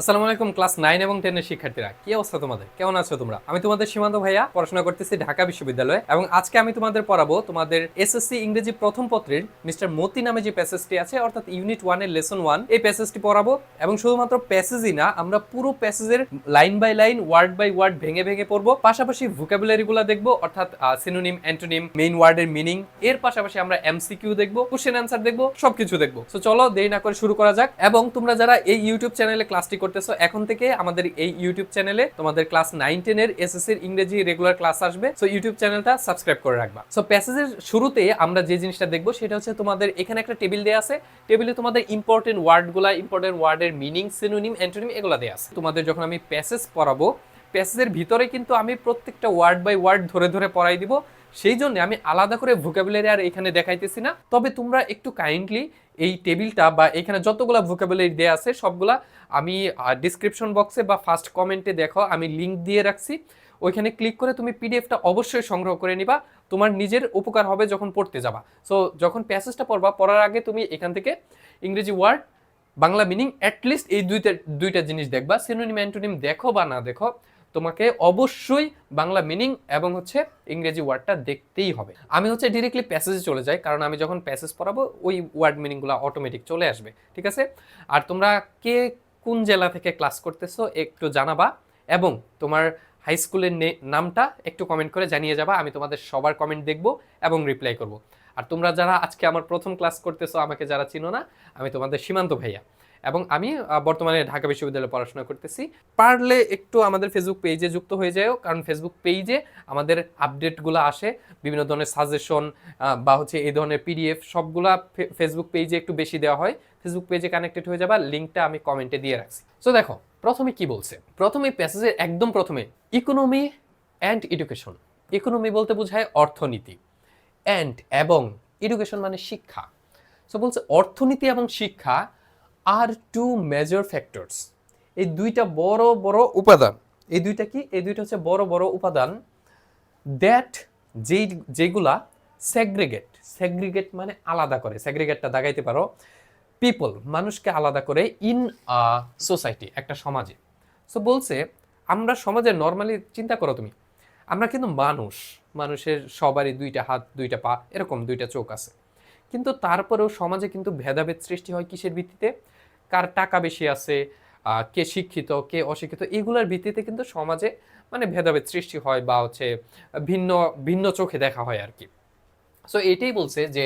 আসসালামু আলাইকুম ক্লাস 9 এবং 10 এর শিক্ষার্থীরা, কি অবস্থা তোমাদের? কেমন আছো তোমরা? আমি তোমাদের সীমান্ত ভাইয়া, পড়াশোনা করতেছি ঢাকা বিশ্ববিদ্যালয়ে এবং আজকে আমি তোমাদের পড়াবো তোমাদের এসএসসি ইংরেজি প্রথম পত্রের মিস্টার মতি নামে যে প্যাসেজটি আছে, অর্থাৎ ইউনিট 1 এর লেসন 1 এই প্যাসেজটি পড়াবো। এবং শুধুমাত্র প্যাসেজই না, আমরা পুরো প্যাসেজের line by line, word by word ভেঙে ভেঙে পড়বো। পাশাপাশি ভোকাবুলারিগুলো দেখবো, অর্থাৎ সিনোনিম, অ্যান্টোনিম, মেইন ওয়ার্ডের মিনিং। এর পাশাপাশি আমরা এমসিকিউ দেখবো, কোশ্চেন অ্যান্সার দেখবো, সবকিছু দেখবো। সো চলো দেরি না করে শুরু করা যাক। এবং তোমরা যারা এই ইউটিউব চ্যানেলে ক্লাসটি করতেছো, এখন থেকে আমাদের এই ইউটিউব চ্যানেলে তোমাদের ক্লাস 9-10 এর এসএসসি এর ইংরেজি রেগুলার ক্লাস আসবে। সো ইউটিউব চ্যানেলটা সাবস্ক্রাইব করে রাখবা। সো প্যাসেজের শুরুতে আমরা যে জিনিসটা দেখবো সেটা হচ্ছে তোমাদের এখানে একটা টেবিল দেয়া আছে। টেবিলে তোমাদের ইম্পর্টেন্ট ওয়ার্ডগুলা, ইম্পর্টেন্ট ওয়ার্ডের মিনিং, সিনোনিম, অ্যান্টোনিম এগুলা দেয়া আছে। তোমাদের যখন আমি প্যাসেজ পড়াবো, প্যাসেজের ভিতরে কিন্তু আমি প্রত্যেকটা ওয়ার্ড বাই ওয়ার্ড ধরে ধরে পড়াই দিব। সেই জন্য আমি আলাদা করে ভোকাবুলারি আর এখানে দেখাইতেছি না। তবে তোমরা একটু কাইন্ডলি এই টেবিলটা বা এখানে যতগুলা ভোকাবুলারি দেয়া আছে সবগুলা আমি ডিসক্রিপশন বক্সে বা ফার্স্ট কমেন্টে দেখো, আমি লিংক দিয়ে রাখছি। ওইখানে ক্লিক করে তুমি পিডিএফটা অবশ্যই সংগ্রহ করে নিবা। তোমার নিজের উপকার হবে যখন পড়তে যাবা। সো যখন প্যাসেজটা পড়বা, পড়ার আগে তুমি এখান থেকে ইংরেজি ওয়ার্ড, বাংলা মিনিং, অ্যাটলিস্ট এই দুইটা জিনিস দেখবা। সিনোনিম, অ্যান্টোনিম দেখো বা না দেখো, তোমাকে অবশ্যই বাংলা মিনিং এবং ইংরেজি ওয়ার্ডটা দেখতেই হবে। আমি ডিরেক্টলি প্যাসেজে চলে যাই, কারণ আমি যখন প্যাসেজ পড়াবো ওই ওয়ার্ড মিনিংগুলো অটোমেটিক চলে আসবে। ঠিক আছে? আর তোমরা কে কোন জেলা থেকে ক্লাস করতেছো একটু জানাবা, এবং তোমার হাই স্কুলের নামটা একটু কমেন্ট করে জানিয়ে যাবা। আমি তোমাদের সবার কমেন্ট দেখবো এবং রিপ্লাই করব। আর তোমরা যারা আজকে আমার প্রথম ক্লাস করতেছো, আমাকে যারা চিনো না, আমি তোমাদের সীমান্ত ভাইয়া, এবং আমি বর্তমানে ঢাকা বিশ্ববিদ্যালয়ে পড়াশোনা করতেছি। পারলে একটু আমাদের ফেসবুক পেজে যুক্ত হয়ে যাও, কারণ ফেসবুক পেজে আমাদের আপডেটগুলো আসে, বিভিন্ন ধরনের সাজেশন বা এই ধরনের পিডিএফ সবগুলা ফেসবুক পেজে একটু বেশি দেওয়া হয়। ফেসবুক পেজে কানেক্টেড হয়ে যাবা, লিঙ্কটা আমি কমেন্টে দিয়ে রাখছি। সো দেখো প্রথমে কি বলছে। প্রথমে প্যাসেজের একদম প্রথমে ইকোনমি অ্যান্ড এডুকেশন। ইকোনমি বলতে বোঝায় অর্থনীতি, অ্যান্ড এবং এডুকেশন মানে শিক্ষা। সো বলছে অর্থনীতি এবং শিক্ষা আর টু মেজর ফ্যাক্টরস। এই দুইটা বড় বড় উপাদান। এই দুইটা কি? এই দুইটা হচ্ছে বড় বড় উপাদান দ্যাট যেগুলা সেগ্রিগেট মানে আলাদা করে। সেগ্রিগেটটা দাগাইতে পারো। পিপল মানুষকে আলাদা করে ইন আ সোসাইটি, একটা সমাজে। সো বলছে আমরা সমাজে নর্মালি চিন্তা করো তুমি, আমরা কিন্তু মানুষের সবারই দুইটা হাত, দুইটা পা, এরকম দুইটা চোখ আছে। কিন্তু তারপরেও সমাজে কিন্তু ভেদাভেদ সৃষ্টি হয় কিসের ভিত্তিতে? কার টাকা বেশি আছে, কে শিক্ষিত, কে অশিক্ষিত, এগুলোর ভিত্তিতে কিন্তু সমাজে মানে ভেদাভেদ সৃষ্টি হয়, বা ভিন্ন ভিন্ন চোখে দেখা হয় আর কি। সো এটাই বলছে যে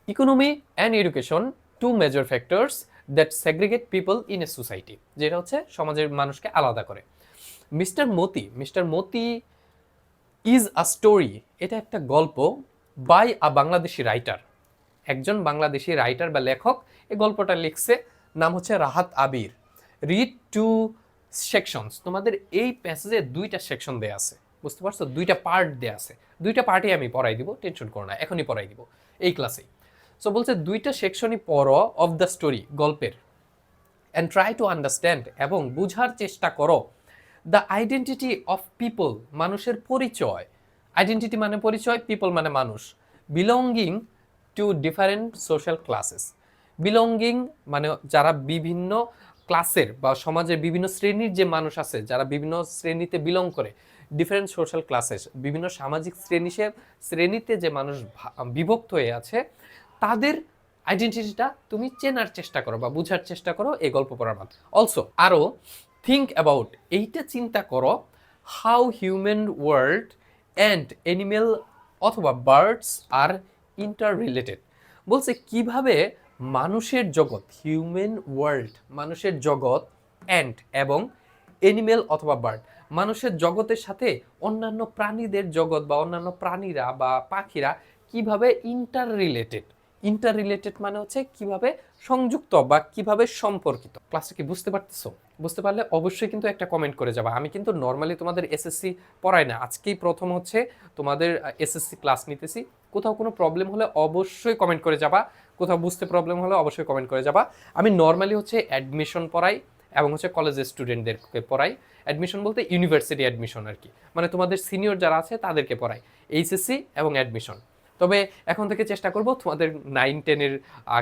economy and education two major factors that segregate people in a society, যেটা সমাজের মানুষকে আলাদা করে। Mister Moti is a story, এটা একটা গল্প বাই আ বাংলাদেশি রাইটার। একজন বাংলাদেশি রাইটার বা লেখক এই গল্পটা লিখছে, নাম Rahat Abir. Read two sections. তোমাদের এই প্যাসেজে দুইটা সেকশন দেয়া আছে, বুঝতে পারছো? দুইটা পার্ট দেয়া আছে। দুইটা পার্টই আমি পড়াই দিব, টেনশন করো না, এখনই পড়াই দিব এই ক্লাসেই। সো বলছে দুইটা সেকশনই পড়ো অফ দ্য স্টোরি, গল্পের, অ্যান্ড ট্রাই টু আন্ডারস্ট্যান্ড, এবং বুঝার চেষ্টা করো দ্য আইডেন্টিটি অফ পিপল, মানুষের পরিচয়। আইডেন্টিটি মানে পরিচয়, পিপল মানে মানুষ। Belonging to different social classes. Belonging মানে যারা বিভিন্ন ক্লাসের বা সমাজের বিভিন্ন শ্রেণীর যে মানুষ আছে, যারা বিভিন্ন শ্রেণীতে বিলং করে। ডিফারেন্ট সোশ্যাল ক্লাসেস, বিভিন্ন সামাজিক শ্রেণীতে যে মানুষ বিভক্ত হয়ে আছে, তাদের আইডেন্টিটিটা তুমি চেনার চেষ্টা করো বা বুঝার চেষ্টা করো এই গল্প পড়ার মাধ্যমে। অলসো আরও থিঙ্ক অ্যাবাউট, এইটা চিন্তা করো, how human world and animal অথবা বার্ডস আর ইন্টার রিলেটেড। বলছে কিভাবে মানুষের জগৎ, হিউম্যান ওয়ার্ল্ড মানুষের জগৎ, অ্যান্ড এবং অ্যানিমেল অথবা বার্ড মানুষের জগতের সাথে অন্যান্য প্রাণীদের জগৎ বা অন্যান্য প্রাণীরা বা পাখিরা কিভাবে ইন্টার রিলেটেড মানে কিভাবে সংযুক্ত বা কিভাবে সম্পর্কিত। ক্লাসটা কি বুঝতে পারতেছো? বুঝতে পারলে অবশ্যই কিন্তু একটা কমেন্ট করে যাবা। আমি কিন্তু নর্মালি তোমাদের এসএসসি পড়াই না, আজকেই প্রথম তোমাদের এসএসসি ক্লাস নিতেছি। কোথাও কোনো প্রবলেম হলে অবশ্যই কমেন্ট করে যাবা, কোথাও বুঝতে প্রবলেম হলে অবশ্যই কমেন্ট করে যাবা। আমি নর্মালি অ্যাডমিশন পড়াই এবং কলেজের স্টুডেন্টদেরকে পড়াই। অ্যাডমিশন বলতে ইউনিভার্সিটি অ্যাডমিশন আর কি, মানে তোমাদের সিনিয়র যারা আছে তাদেরকে পড়াই, এইচএসসি এবং অ্যাডমিশন। তবে এখন থেকে চেষ্টা করব তোমাদের 9-10 এর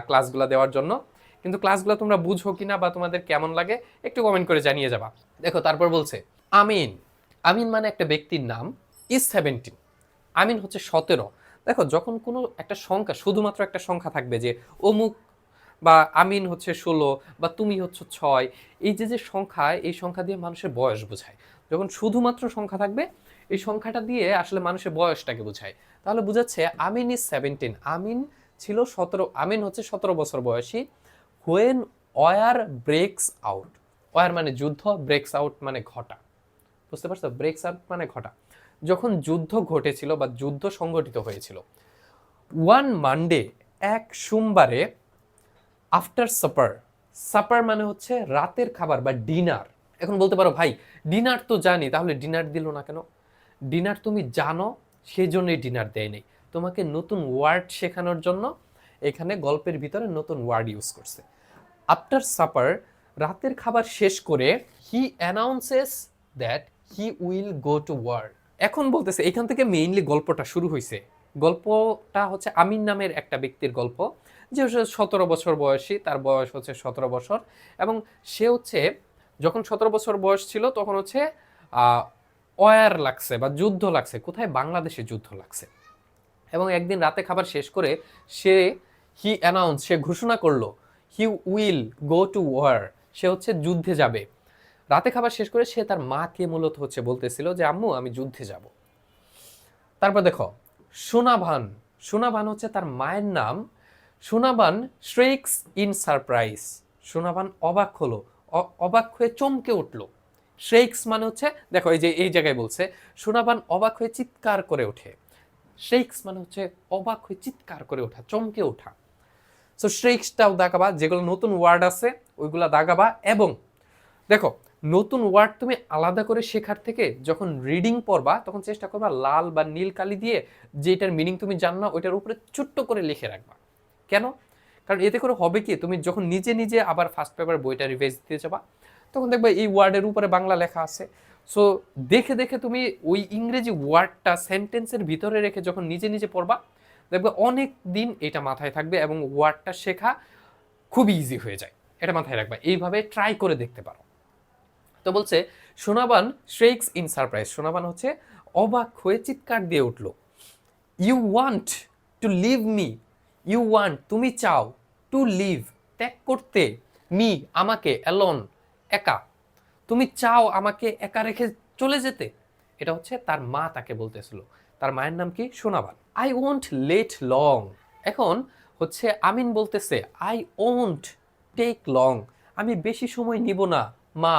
ক্লাসগুলো দেওয়ার জন্য। কিন্তু ক্লাসগুলো তোমরা বুঝো কিনা বা তোমাদের কেমন লাগে একটু কমেন্ট করে জানিয়ে যাবা। দেখো তারপর বলছে আমিন। আমিন মানে একটা ব্যক্তির নাম, ইজ 17। আমিন হচ্ছে 17। দেখো যখন কোনো একটা সংখ্যা, শুধুমাত্র একটা সংখ্যা থাকবে যে অমুক বা আমিন হচ্ছে 16 বা তুমি হচ্ছে 6, এই যে যে সংখ্যা, এই সংখ্যা দিয়ে মানুষের বয়স বোঝায়। যখন শুধুমাত্র সংখ্যা থাকবে এই সংখ্যাটা দিয়ে আসলে মানুষের বয়সটাকে বোঝায়। তাহলে বোঝাচ্ছে আমিন ইজ 17। আমিন ছিল 17, আমিন হচ্ছে 17 বছর বয়সী। When war breaks out, war মানে যুদ্ধ, ব্রেকস আউট মানে ঘটা, বুঝতে পারছো? ব্রেকস আউট মানে ঘটা, যখন যুদ্ধ ঘটেছিল বা যুদ্ধ সংগঠিত হয়েছিল। ওয়ান মানডে, এক সোমবারে, আফটার সাপার, সাপার মানে হচ্ছে রাতের খাবার বা ডিনার। এখন বলতে পারো ভাই ডিনার তো জানি, তাহলে ডিনার দিল না কেন? ডিনার তুমি জানো সেই জন্যই ডিনার দেয় নেই, তোমাকে নতুন ওয়ার্ড শেখানোর জন্য এখানে গল্পের ভিতরে নতুন ওয়ার্ড ইউজ করছে। আফটার সাপার, রাতের খাবার শেষ করে, he announces that he will go to work. এখন বলতেছে এখান থেকে মেইনলি গল্পটা শুরু হয়েছে। গল্পটা হচ্ছে আমিন নামের একটা ব্যক্তির গল্প, যে 17 বছর বয়সী, তার বয়স হচ্ছে 17 বছর, এবং সে হচ্ছে যখন 17 বছর বয়স ছিল তখন হচ্ছে ওয়ার লাগছে বা যুদ্ধ লাগছে, কোথায়? বাংলাদেশে যুদ্ধ লাগছে। এবং একদিন রাতে খাবার শেষ করে সে সে ঘোষণা করলো he will go to war, সে হচ্ছে যুদ্ধে যাবে। রাতে খাবার শেষ করে সে তার মাকে মূলত হচ্ছে বলতেছিল যে আম্মু আমি যুদ্ধে যাব। তারপর দেখো সোনাভান, সোনাভান হচ্ছে তার মায়ের নাম। সোনাভান শ্রেক্স ইন সারপ্রাইজ, সোনাভান অবাক হলো, অবাক হয়ে চমকে উঠলো। শ্রেক্স মানে হচ্ছে দেখো এই যে এই জায়গায় বলছে সোনাভান অবাক হয়ে চিৎকার করে ওঠে। শ্রেক্স মানে হচ্ছে অবাক হয়ে চিৎকার করে ওঠা, চমকে ওঠা। সো শ্রেক্সটাও দাগাবা, যেগুলো নতুন ওয়ার্ড আছে ওইগুলা দাগাবা। এবং দেখো নতুন ওয়ার্ড তুমি আলাদা করে শেখার থেকে যখন রিডিং পড়বা তখন চেষ্টা করবা লাল বা নীল কালি দিয়ে যেটার মিনিং তুমি জানো না ওইটার উপরে ছোট্ট করে লিখে রাখবা। কেন? কারণ এতে করে হবে কি, তুমি যখন নিজে নিজে আবার ফার্স্ট পেপার বইটা রিভাইজ দিতে যাবা তখন দেখবা এই ওয়ার্ডের উপরে বাংলা লেখা আছে। সো দেখে দেখে তুমি ওই ইংরেজি ওয়ার্ডটা সেন্টেন্সের ভিতরে রেখে যখন নিজে নিজে পড়বা দেখবে অনেক দিন এটা মাথায় থাকবে এবং ওয়ার্ডটা শেখা খুব ইজি হয়ে যায়। এটা মাথায় রাখবা, এইভাবে ট্রাই করে দেখতে পারো। তো বলছে সোনাবান শ্রেক্স ইন সারপ্রাইজ, সোনাবান হচ্ছে অবাক হয়ে চিৎকার দিয়ে উঠলো। You want to leave me, you want তুমি চাও, টু লিভ ত্যাগ করতে, মি আমাকে, অ্যালোন একা, তুমি চাও আমাকে একা রেখে চলে যেতে। এটা হচ্ছে তার মা তাকে বলতেছিল। তার মায়ের নাম কি? Sonaban. I won't late long, এখন হচ্ছে আমিন বলতেছে আই ওয়ন্ট টেক লং, আমি বেশি সময় নিব না মা,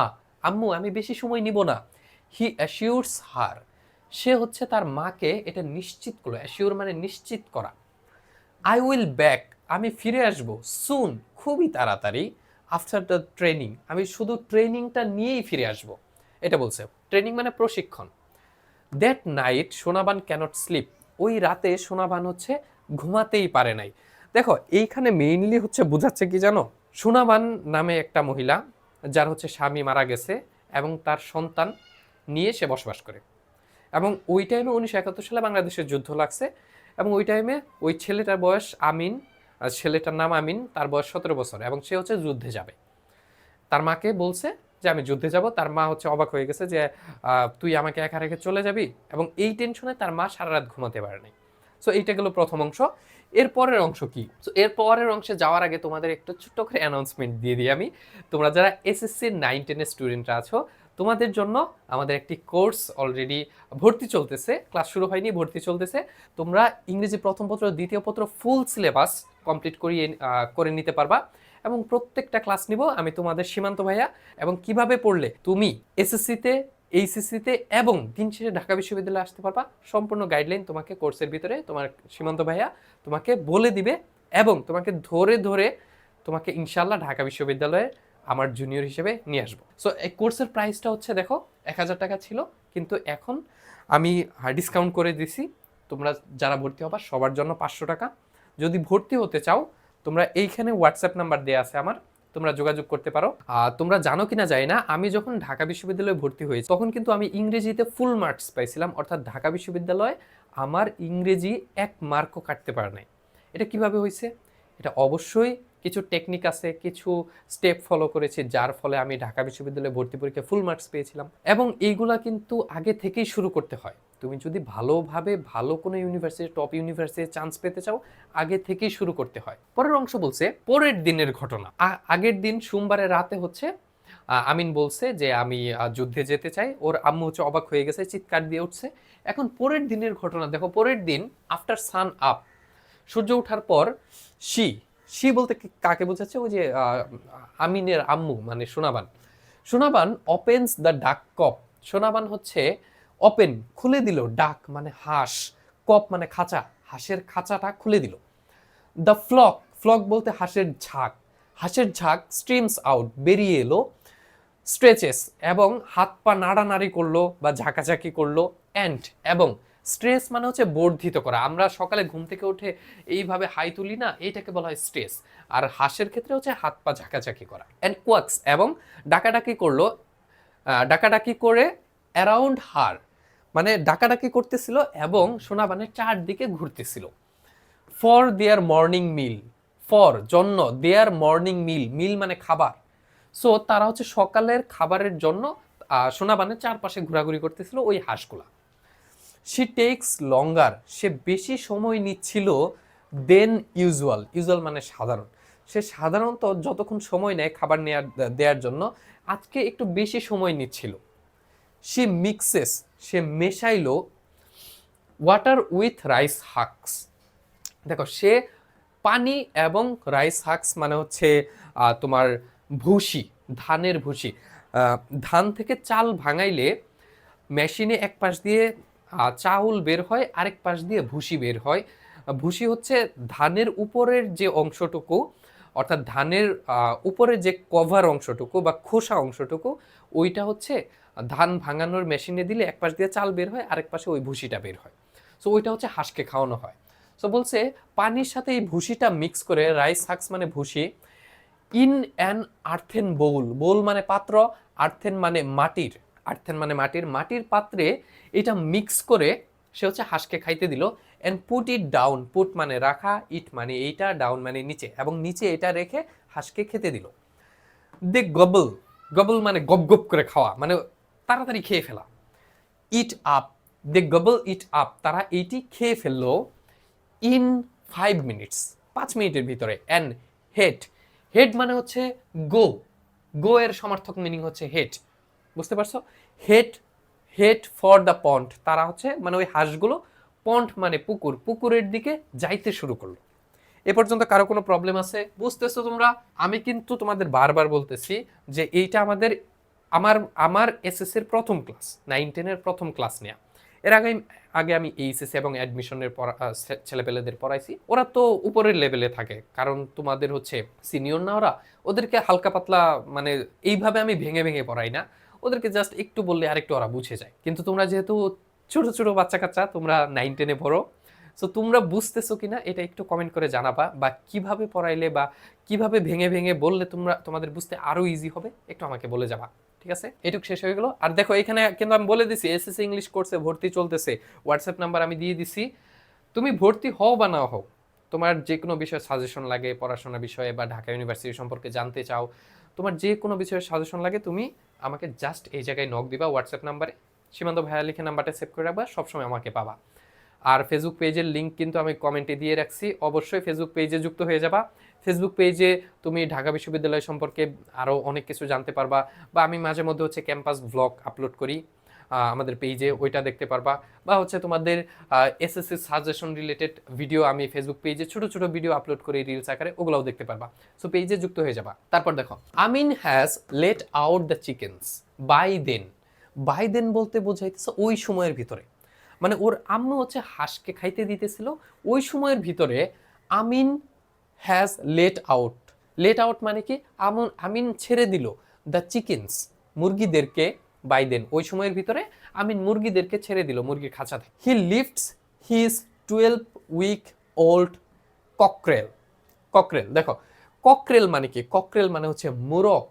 আম্মু আমি বেশি সময় নিব না। হি অ্যাসিউরস হার, সে হচ্ছে তার মাকে এটা নিশ্চিত করলো। অ্যাসিউর মানে নিশ্চিত করা। আই উইল ব্যাক, আমি ফিরে আসবো, সুন খুবই তাড়াতাড়ি, আফটার দ্য ট্রেনিং, আমি শুধু ট্রেনিংটা নিয়েই ফিরে আসবো, এটা বলছে। ট্রেনিং মানে প্রশিক্ষণ। That night Sonaban cannot sleep, ওই রাতে সোনাবান হচ্ছে ঘুমাতেই পারে নাই। দেখো এইখানে মেইনলি হচ্ছে বোঝাচ্ছে কি জানো, সোনাবান নামে একটা মহিলা যার হচ্ছে স্বামী মারা গেছে এবং তার সন্তান নিয়ে সে বসবাস করে। এবং ওই টাইমে 1971 সালে বাংলাদেশের যুদ্ধ লাগছে এবং ওই টাইমে ওই ছেলেটার বয়স আমিন, ছেলেটার নাম আমিন, তার বয়স 17 বছর এবং সে হচ্ছে যুদ্ধে যাবে। তার মাকে বলছে যে আমি যুদ্ধে যাব। তার মা হচ্ছে অবাক হয়ে গেছে যে তুই আমাকে একা রেখে চলে যাবি, এবং এই টেনশনে তার মা সারা রাত ঘুমাতে পারে নাই। সো এইটা গেল প্রথম অংশ। এর পরের অংশ কি? সো এর পরের অংশে যাওয়ার আগে তোমাদের একটু ছোট্ট করে অ্যানাউন্সমেন্ট দিয়ে দিই আমি। তোমরা যারা এসএসসি 9-10 এর স্টুডেন্টরা আছো তোমাদের জন্য আমাদের একটি কোর্স অলরেডি ভর্তি চলতেছে, ক্লাস শুরু হয়নি, ভর্তি চলতেছে। তোমরা ইংরেজি প্রথম পত্র দ্বিতীয় পত্র ফুল সিলেবাস কমপ্লিট করে নিতে পারবা এবং প্রত্যেকটা ক্লাস নিব আমি তোমাদের সীমান্ত ভাইয়া। এবং কিভাবে পড়লে তুমি এসএসসিতে, এইচএসসিতে এবং দিন শেষে ঢাকা বিশ্ববিদ্যালয়ে আসতে পারবা, সম্পূর্ণ গাইডলাইন তোমাকে কোর্সের ভিতরে তোমার সীমান্ত ভাইয়া তোমাকে বলে দিবে এবং তোমাকে ধরে ধরে তোমাকে ইনশাল্লাহ ঢাকা বিশ্ববিদ্যালয়ে আমার জুনিয়র হিসেবে নিয়ে আসবো। সো এই কোর্সের প্রাইসটা হচ্ছে দেখো 1000 টাকা ছিল, কিন্তু এখন আমি ডিসকাউন্ট করে দিছি। তোমরা যারা ভর্তি হবা সবার জন্য 500 টাকা। যদি ভর্তি হতে চাও তোমরা এইখানে হোয়াটসঅ্যাপ নাম্বার দেওয়া আছে আমার, তোমরা যোগাযোগ করতে পারো। তোমরা জানো কিনা জানি না, আমি যখন ঢাকা বিশ্ববিদ্যালয়ে ভর্তি হয়েছি তখন কিন্তু আমি ইংরেজিতে ফুল মার্কস পাইছিলাম, অর্থাৎ ঢাকা বিশ্ববিদ্যালয়ে আমার ইংরেজি 1 মার্কও কাটতে পারে নাই। এটা কিভাবে হয়েছে? এটা অবশ্যই কিছু টেকনিক আছে, কিছু স্টেপ ফলো করেছি, যার ফলে আমি ঢাকা বিশ্ববিদ্যালয়ে ভর্তি পরীক্ষায় ফুল মার্কস পেয়েছিলাম। এবং এইগুলা কিন্তু আগে থেকেই শুরু করতে হয়। তুমি যদি ভালোভাবে ভালো কোনো ইউনিভার্সিটি, টপ ইউনিভার্সিটির চান্স পেতে চাও, আগে থেকেই শুরু করতে হয়। পরের অংশ বলছে পরের দিনের ঘটনা। আগের দিন সোমবারের রাতে হচ্ছে আমিন বলছে যে আমি যুদ্ধে যেতে চাই। ওর আম্মু হচ্ছে অবাক হয়ে গেছে, চিৎকার দিয়ে উঠছে। এখন পরের দিনের ঘটনা দেখো, পরের দিন আফটার সান আপ, সূর্য ওঠার পর শি বলতে কাকে বোঝাচ্ছে? ওই যে আমিনের আম্মু মানে সোনাবান। সোনাবান ওপেন্স দ্য ডাক কপ। সোনাবান হচ্ছে ওপেন, খুলে দিল, ডাক মানে হাঁস, কপ মানে খাঁচা, হাঁসের খাঁচাটা খুলে দিল। দ্য ফ্লক বলতে হাঁসের ঝাঁক স্ট্রিমস আউট, বেরিয়ে এলো। স্ট্রেচেস এবং হাত পা নাড়ানাড়ি করলো বা ঝাঁকাঝাঁকি করলো। অ্যান্ড এবং স্ট্রেস মানে হচ্ছে বর্ধিত করা। আমরা সকালে ঘুম থেকে উঠে এইভাবে হাই তুলি না, এইটাকে বলা হয় স্ট্রেস। আর হাঁসের ক্ষেত্রে হচ্ছে হাত পা ঝাঁকাঝাঁকি করা। অ্যান্ড কোয়াক্স এবং ডাকাডাকি করলো, ডাকাডাকি করে অ্যারাউন্ড হার, মানে ডাকাডাকি করতেছিল এবং সোনাবানের চারদিকে ঘুরতেছিল। For their morning meal, for জন্য, দেয়ার মর্নিং মিল মানে খাবার। সো তারা হচ্ছে সকালের খাবারের জন্য সোনাবানের চারপাশে ঘোরাঘুরি করতেছিল ওই হাঁসগুলা। শি টেক্স লঙ্গার, সে বেশি সময় নিচ্ছিল দেন ইউজুয়াল মানে সাধারণ। সে সাধারণত যতক্ষণ সময় নেয় খাবার দেওয়ার জন্য, আজকে একটু বেশি সময় নিচ্ছিল। সে মেশাইলো ওয়াটার উইথ রাইস হাক্স। দেখো, সে পানি এবং রাইস হাক্স মানে হচ্ছে তোমার ভুসি, ধানের ভুসি। ধান থেকে চাল ভাঙাইলে মেশিনে এক পাশ দিয়ে চাউল বের হয়, আরেক পাশ দিয়ে ভুসি বের হয়। ভুসি হচ্ছে ধানের উপরের যে অংশটুকু, অর্থাৎ ধানের উপরের যে কভার অংশটুকু বা খোসা অংশটুকু, ওইটা হচ্ছে ধান ভাঙানোর মেশিনে দিলে এক পাশ দিয়ে চাল বের হয়, আরেক পাশে ওই ভুসিটা বের হয়। সো ওইটা হচ্ছে হাঁসকে খাওয়ানো হয়। সো বলছে পানির সাথে এই ভুসিটা মিক্স করে, রাইস হাক্স মানে ভুসি, ইন অ্যান আর্থেন বোল মানে পাত্র, মাটির পাত্রে এটা মিক্স করে সে হচ্ছে হাঁসকে খাইতে দিল। And put it down, put মানে রাখা, ইট মানে এইটা, ডাউন মানে নিচে, এবং নিচে এটা রেখে হাঁসকে খেতে দিল। দে গবল মানে গপ গপ করে খাওয়া, মানে তাড়াতাড়ি খেয়ে ফেলা। It up, they গবল it up, তারা এইটি খেয়ে ফেললো। ইন 5 মিনিটস, 5 মিনিটের ভিতরে। অ্যান্ড হেড মানে হচ্ছে গো এর সমার্থক মিনিং হচ্ছে হেড, বুঝতে পারছো? হেড ফর দ্য পন্ড, তারা হচ্ছে মানে ওই হাঁসগুলো, পন্ড মানে পুকুরের দিকে যাইতে শুরু করলো। এ পর্যন্ত কারো কোনো প্রবলেম আছে? বুঝতেছো তোমরা? আমি কিন্তু তোমাদের বারবার বলতেছি যে এইটা আমার এসএসসির প্রথম ক্লাস, 9-10-এর প্রথম ক্লাস নেওয়া। এর আগে আমি এইচএসসি এবং অ্যাডমিশনের ছেলেপেলেদের পড়াইছি। ওরা তো উপরের লেভেলে থাকে, কারণ তোমাদের হচ্ছে সিনিয়র না ওরা, ওদেরকে হালকা পাতলা মানে এইভাবে আমি ভেঙে ভেঙে পড়াই না, ওদেরকে জাস্ট একটু বললে আরেকটু ওরা বুঝে যায়। কিন্তু তোমরা যেহেতু ছোট ছোট বাচ্চা কাচ্চা, তোমরা 9-10-এ পড়ো, সো তোমরা বুঝতেছো কিনা এটা একটু কমেন্ট করে জানাবা, বা কিভাবে পড়াইলে বা কিভাবে ভেঙে ভেঙে বললে তোমাদের বুঝতে আরো ইজি হবে, একটু আমাকে বলে যাবা। ঠিক আছে, এটুক শেষ হয়ে গেল। আর দেখো, এখানে কিন্তু আমি বলে দিছি এসএসসি ইংলিশ কোর্সে ভর্তি চলতেছে, হোয়াটসঅ্যাপ নাম্বার আমি দিয়ে দিছি। তুমি ভর্তি হও বা না হও, তোমার যে কোনো বিষয়ে সাজেশন লাগে, পড়াশোনা বিষয়ে বা ঢাকা ইউনিভার্সিটি সম্পর্কে জানতে চাও, তোমার যে কোনো বিষয়ে সাজেশন লাগে, তুমি আমাকে জাস্ট এই জায়গায় নক দিবা হোয়াটসঅ্যাপ নাম্বারে, সীমান্ত ভাইয়া লিখে নাম্বারটা সেভ করে রাখবা, সবসময় আমাকে পাবা। আর ফেসবুক পেজের লিঙ্ক কিন্তু আমি কমেন্টে দিয়ে রাখছি, অবশ্যই ফেসবুক পেজে যুক্ত হয়ে যাবা। ফেসবুক পেজে তুমি ঢাকা বিশ্ববিদ্যালয় সম্পর্কে আরও অনেক কিছু জানতে পারবা, বা আমি মাঝে মধ্যে হচ্ছে ক্যাম্পাস ভ্লগ আপলোড করি আমাদের পেজে, ওইটা দেখতে পারবা। বা হচ্ছে তোমাদের এসএসসি সাজেশন রিলেটেড ভিডিও আমি ফেসবুক পেজে ছোট ছোট ভিডিও আপলোড করি রিলস আকারে, ওগুলোও দেখতে পারবা। সো পেজে যুক্ত হয়ে যাবা। তারপর দেখো, Amin has let out the chickens by then বলতে বোঝাইতেছে ওই সময়ের ভিতরে, মানে ওর আম্মু হচ্ছে হাঁসকে খাইতে দিতেছিল, ওই সময়ের ভিতরে আমিন হ্যাজ লেট আউট মানে কি, আমিন ছেড়ে দিল দ্য চিকেনস, মুরগিদেরকে, বাই দেন ওই সময়ের ভিতরে আমিন মুরগিদেরকে ছেড়ে দিল মুরগির খাঁচা থেকে। He lifts his 12-week old cockerel. দেখো, ককরেল মানে কি? ককরেল মানে হচ্ছে মুরক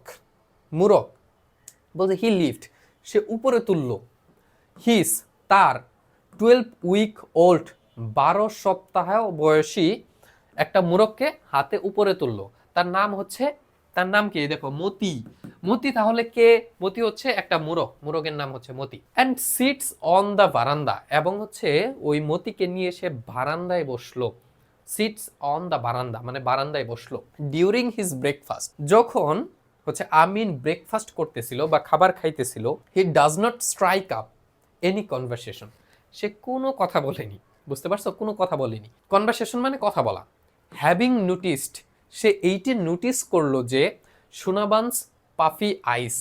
বলতে হি লিফট, সে উপরে তুলল, হিজ তার 12-week old 12 সপ্তাহ বয়সী একটা মুরগকে হাতে উপরে তুললো। তার নাম কি দেখো, মতি। মতি তাহলে কে? মতি হচ্ছে একটা মোরগ, মোরগের নাম হচ্ছে মতি। অ্যান্ড সিটস অন দ্য বারান্দা, এবং হচ্ছে ওই মতিকে নিয়ে সে বারান্দায় বসলো। সিটস অন দ্য বারান্দা মানে বারান্দায় বসলো। ডিউরিং হিজ ব্রেকফাস্ট, যখন হচ্ছে আমিন ব্রেকফাস্ট করতেছিল বা খাবার খাইতেছিল, he does not strike up any conversation, সে কোনো কথা বলেনি। বুঝতে পারছো? কোনো কথা বলেনি। কনভারসেশন মানে কথা বলা। হ্যাভিং নোটিসড, সে এইটি নোটিস করলো যে সুনাবানস পাফি আইস,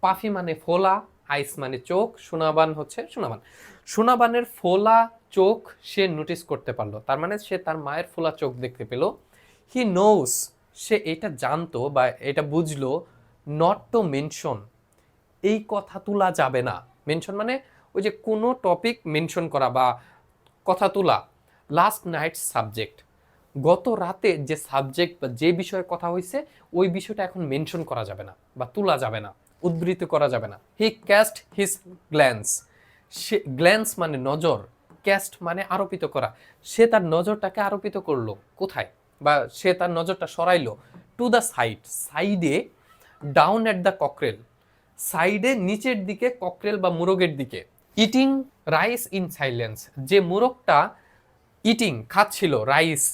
পাফি মানে ফোলা, আইস মানে চোখ, সুনাবান হচ্ছে সুনাবানের ফোলা চোখ সে নোটিস করতে পারলো, তার মানে সে তার মায়ের ফোলা চোখ দেখতে পেল। হি নোস, সে এটা জানতো বা এটা বুঝলো, নট টু মেনশন, এই কথা তোলা যাবে না। মেনশন মানে ওই যে কোনো টপিক মেনশন করা বা কথা তোলা। লাস্ট নাইট সাবজেক্ট, গত রাতে যে সাবজেক্ট বা যে বিষয়ে কথা হয়েছে ওই বিষয়টা এখন মেনশন করা যাবে না বা তোলা যাবে না, উদ্ধৃত করা যাবে না। হি ক্যাস্ট হিজ গ্ল্যান্স, সে গ্ল্যান্স মানে নজর, ক্যাস্ট মানে আরোপিত করা, সে তার নজরটাকে আরোপিত করলো কোথায়, বা সে তার নজরটা সরাইলো টু দ্য সাইড, সাইডে, ডাউন অ্যাট দ্য ককরেল, সাইডে নিচের দিকে, ককরেল বা মুরগের দিকে। ইটিং রাইস ইন সাইলেন্স, যে মুরগটা ইটিং খাচ্ছিল রাইস,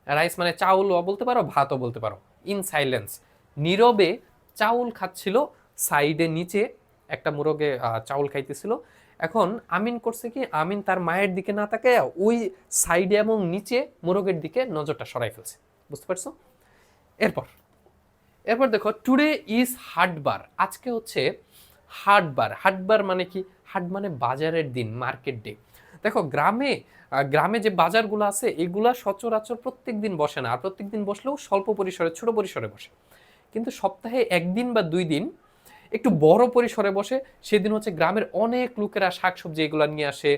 রাইস মানে চাউলও বলতে পারো, ভাতও বলতে পারো। ইন সাইলেন্স, নীরবে চাউল খাচ্ছিল, সাইডে নিচে একটা মুরগে চাউল খাইতেছিল। এখন আমিন করছে কি, আমিন তার মায়ের দিকে না তাকায় ওই সাইডে এবং নিচে মুরগের দিকে নজরটা সরাই ফেলছে। বুঝতে পারছো? এরপর দেখো, টুডে ইজ হাটবার, আজকে হচ্ছে হাটবার। হাটবার মানে কি? হাট মানে বাজারের দিন, মার্কেট ডে। দেখো গ্রামে যে বাজারগুলো আছে এগুলা সচরাচর প্রত্যেক দিন বসে না, আর প্রত্যেক দিন বসলেও স্বল্প পরিসরে, ছোট পরিসরে বসে। কিন্তু সপ্তাহে একদিন বা 2 দিন একটু বড় পরিসরে বসে। সেদিন হচ্ছে গ্রামের অনেক লোকেরা শাকসবজি এগুলা নিয়ে আসে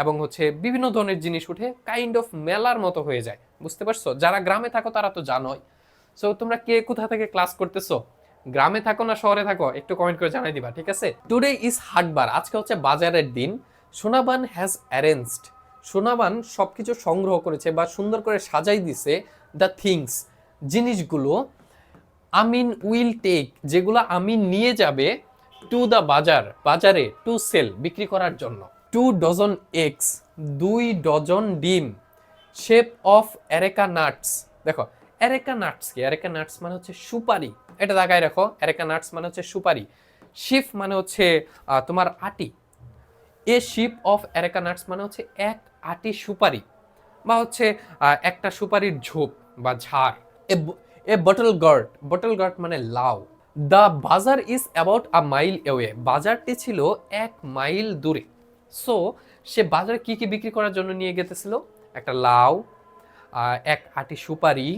এবং হচ্ছে বিভিন্ন ধরনের জিনিস উঠে, কাইন্ড অফ মেলার মতো হয়ে যায়। বুঝতে পারছো? যারা গ্রামে থাকো তারা তো জানোই। সো তোমরা কে কোথা থেকে ক্লাস করতেছো, গ্রামে থাকো না শহরে থাকো, একটু কমেন্ট করে জানাই দিবা, ঠিক আছে? টুডে ইজ হাটবার, আজকে হচ্ছে বাজারের দিন। সোনাবান হ্যাজ অ্যারেঞ্জড, সোনাবান সবকিছু সংগ্রহ করেছে বা সুন্দর করে সাজাই দিছে, দ্য থিংস, জিনিসগুলো। আমিন উইল টেক, যেগুলো আমিন নিয়ে যাবে, টু দ্য বাজার, বাজারে, টু সেল, বিক্রি করার জন্য। 2 ডজন এগস, 2 ডজন ডিম। শেপ অফ এরেকা নাটস, দেখো এরেকা নাটস কি? এরেকা নাটস মানে হচ্ছে সুপারি, এটা দাগায় রাখো। এরেকা নাটস মানে হচ্ছে সুপারি। শিফ মানে হচ্ছে তোমার আটি। এ শিপ অফ এরেকা নাটস মানে হচ্ছে এক আটি সুপারি, বা হচ্ছে একটা সুপারির ঝোপ বা ঝাড়। A bottle gourd, bottle gourd মানে লাউ। The bazaar is about a mile away, বাজারটি ছিল 1 মাইল দূরে। সো সে বাজারে কি কি বিক্রি করার জন্য নিয়ে গেতেছিল? একটা লাউ, এক আটি সুপারি,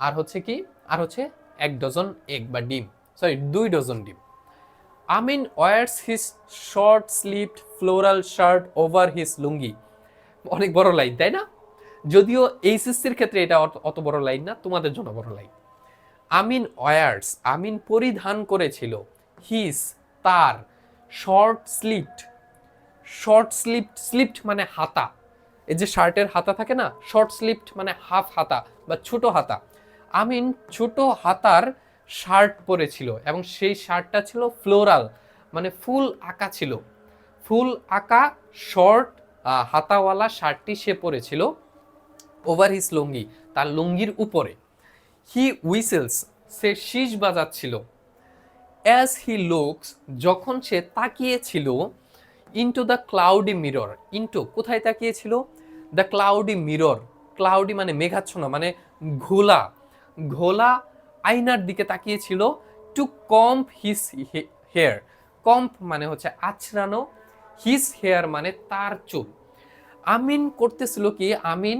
আর হচ্ছে কি, আর হচ্ছে 1 ডজন এগ বা ডিম, সরি 2 ডজন ডিম। Amin wears his short sleeved floral shirt over his lungi, অনেক বড় লাইন তাই না? যদিও এইচএসসির ক্ষেত্রে এটা অত বড় লাইন না, তোমাদের জন্য বড় লাইন। আমিন ওয়ার্স, আমিন পরিধান করেছিল, হিজ তার, শর্ট স্লিভড, শর্ট স্লিভড, স্লিভড মানে হাতা, এই যে শার্টের হাতা থাকে না, শর্ট স্লিভড মানে হাফ হাতা বা ছোট হাতা। আমিন ছোট হাতার শার্ট পরেছিল এবং সেই শার্টটা ছিল ফ্লোরাল মানে ফুল আঁকা ছিল, ফুল আঁকা শর্ট হাতাওয়ালা শার্টটি সে পরেছিল। ওভার হিজ লুঙ্গি, তার লুঙ্গির উপরে। হি উইসেলস, সে শীষ বাজাচ্ছিল। অ্যাজ হি লুকস, যখন সে তাকিয়েছিল, into the cloudy mirror, into কোথায় তাকিয়েছিল? দ্য ক্লাউডি মিরর, ক্লাউডি মানে মেঘাচ্ছন্ন মানে ঘোলা, ঘোলা আয়নার দিকে তাকিয়েছিল। To comb his hair, comb মানে হচ্ছে আছড়ানো, হিজ হেয়ার মানে তার চুল। আমিন করতেছিল কি, আমিন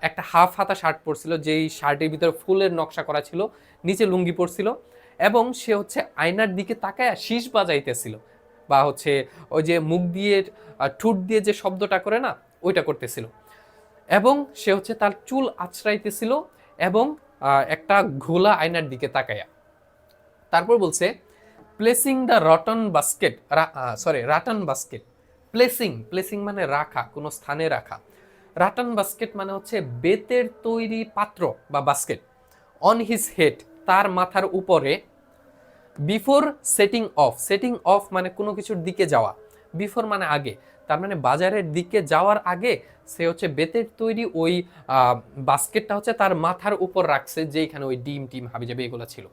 একটা হাফ হাতা শার্ট পরছিল, যেই শার্টের ভিতরে ফুলের নকশা করা ছিল, নিচে লুঙ্গি পরছিল, এবং সে হচ্ছে আয়নার দিকে তাকায় শীষ বাজাইতেছিল, বা হচ্ছে ওই যে মুখ দিয়ে ঠোঁট দিয়ে যে শব্দটা করে না, ওইটা করতেছিল। এবং সে হচ্ছে তার চুল আছড়াইতেছিল এবং একটা ঘোলা আয়নার দিকে তাকায়া। তারপর বলছে placing the rattan basket, rattan basket. Placing, placing মানে রাখা, কোনো স্থানে রাখা। রাটন বাস্কেট মানে হচ্ছে বেতের তৈরি পাত্র বা বাস্কেট। অন হিজ হেড, তার মাথার উপরে, বিফোর সেটিং অফ মানে কোনো কিছুর দিকে যাওয়া, বিফোর মানে আগে, তার মানে বাজারের দিকে যাওয়ার আগে সে হচ্ছে বেতের তৈরি ওই বাস্কেটটা হচ্ছে তার মাথার উপর রাখছে, যেখানে ওই ডিম টিম হাবিজাবি এগুলো ছিল।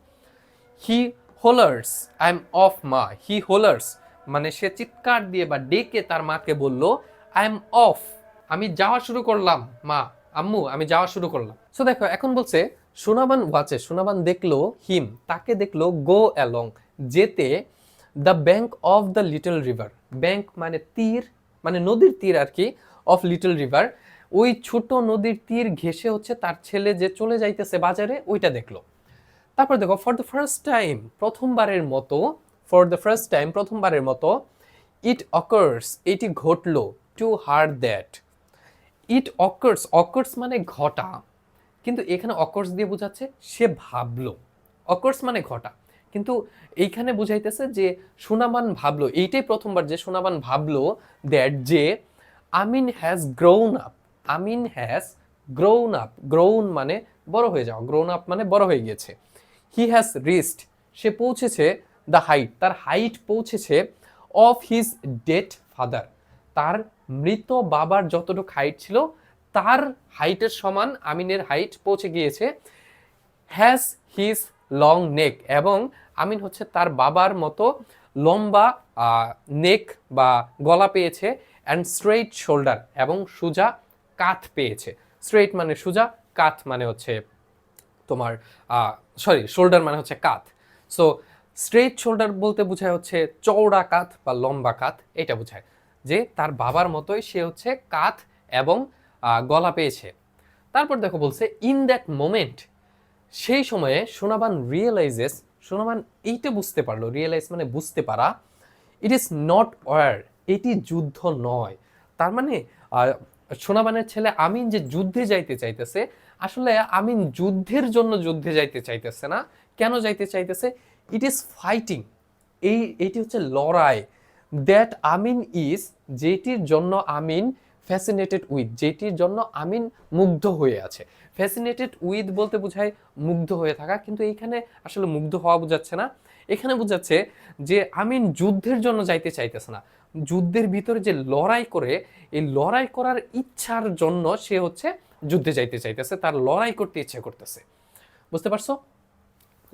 হি হোলার্স আই এম অফ মা, হি হোলার্স মানে সে চিৎকার দিয়ে বা ডেকে তার মাকে বলল আই এম অফ, আমি যাওয়া শুরু করলাম মা, আম্মু আমি যাওয়া শুরু করলাম। সো দেখো এখন বলছে সোনাবান ওয়াচে, সোনাবান দেখলো হিম, তাকে দেখলো গো অ্যালং, যেতে the bank of the little river, bank মানে তীর, মানে নদীর তীর আর কি, অফ লিটল রিভার, ওই ছোট নদীর তীর ঘেঁষে হচ্ছে তার ছেলে যে চলে যাইতেছে বাজারে ওইটা দেখলো। তারপর দেখো ফর দ্য ফার্স্ট টাইম, প্রথমবারের মতো, ফর দ্য ফার্স্ট টাইম প্রথমবারের মতো, ইট অকার্স এটি ঘটলো, to her that, it occurs, occurs মানে ঘটা, কিন্তু এখানে অকার্স দিয়ে বোঝাচ্ছে সে ভাবলো, অকার্স মানে ঘটা, কিন্তু এইখানে বুঝাইতেছে যে সোনাবান ভাবলো, এইটাই প্রথমবার যে সোনাবান ভাবলো দ্যাট যে Amin has grown up, Amin has grown up, grown মানে বড় হয়ে যাওয়া, গ্রোন আপ মানে বড় হয়ে গেছে, হি হ্যাজ রিচড সে পৌঁছেছে, দ্য হাইট তার হাইট পৌঁছেছে, অফ হিজ ডেড ফাদার তার মৃত বাবার যতটুকু হাইট ছিল তার হাইটের সমান আমিনের হাইট পৌঁছে গিয়েছে, হ্যাজ হিজ লং নেক এবং আমিন হচ্ছে তার বাবার মতো লম্বা নেক বা গলা পেয়েছে, অ্যান্ড স্ট্রেইট শোল্ডার এবং সোজা কাঁধ পেয়েছে, স্ট্রেইট মানে সোজা, কাঁধ মানে হচ্ছে তোমার শোল্ডার মানে হচ্ছে কাঁধ। সো স্ট্রেইট শোল্ডার বলতে বোঝায় হচ্ছে চওড়া কাঁধ বা লম্বা কাঁধ, এটা বোঝায় যে তার বাবার মতোই সে হচ্ছে কাঁধ এবং গলা পেয়েছে। তারপর দেখো বলছে ইন দ্যাট মোমেন্ট, সেই সময়ে সোনাবান রিয়েলাইজেস, সোনাবান এইটা বুঝতে পারলো, রিয়েলাইজ মানে বুঝতে পারা, ইট ইজ নট ওয়ার এটি যুদ্ধ নয়, তার মানে সোনাবানের ছেলে আমিন যে যুদ্ধে যাইতে চাইতেছে, আসলে আমিন যুদ্ধের জন্য যুদ্ধে যাইতে চাইতেছে না, কেন যাইতে চাইতেছে, ইট ইজ ফাইটিং, এইটি হচ্ছে লড়াই, দ্যাট আমিন ইজ যেটির জন্য আমিন, ফ্যাসিনেটেড উইথ যেটির জন্য আমিন মুগ্ধ হয়ে আছে, ফ্যাসিনেটেড উইথ বলতে বোঝায় মুগ্ধ হয়ে থাকা, কিন্তু এইখানে আসলে মুগ্ধ হওয়া বোঝাচ্ছে না, এখানে বোঝাচ্ছে যে আমিন যুদ্ধের জন্য যাইতে চাইতেছে না, যুদ্ধের ভিতরে যে লড়াই করে এই লড়াই করার ইচ্ছার জন্য সে হচ্ছে যুদ্ধে যাইতে চাইতেছে, তার লড়াই করতে ইচ্ছে করতেছে, বুঝতে পারছো?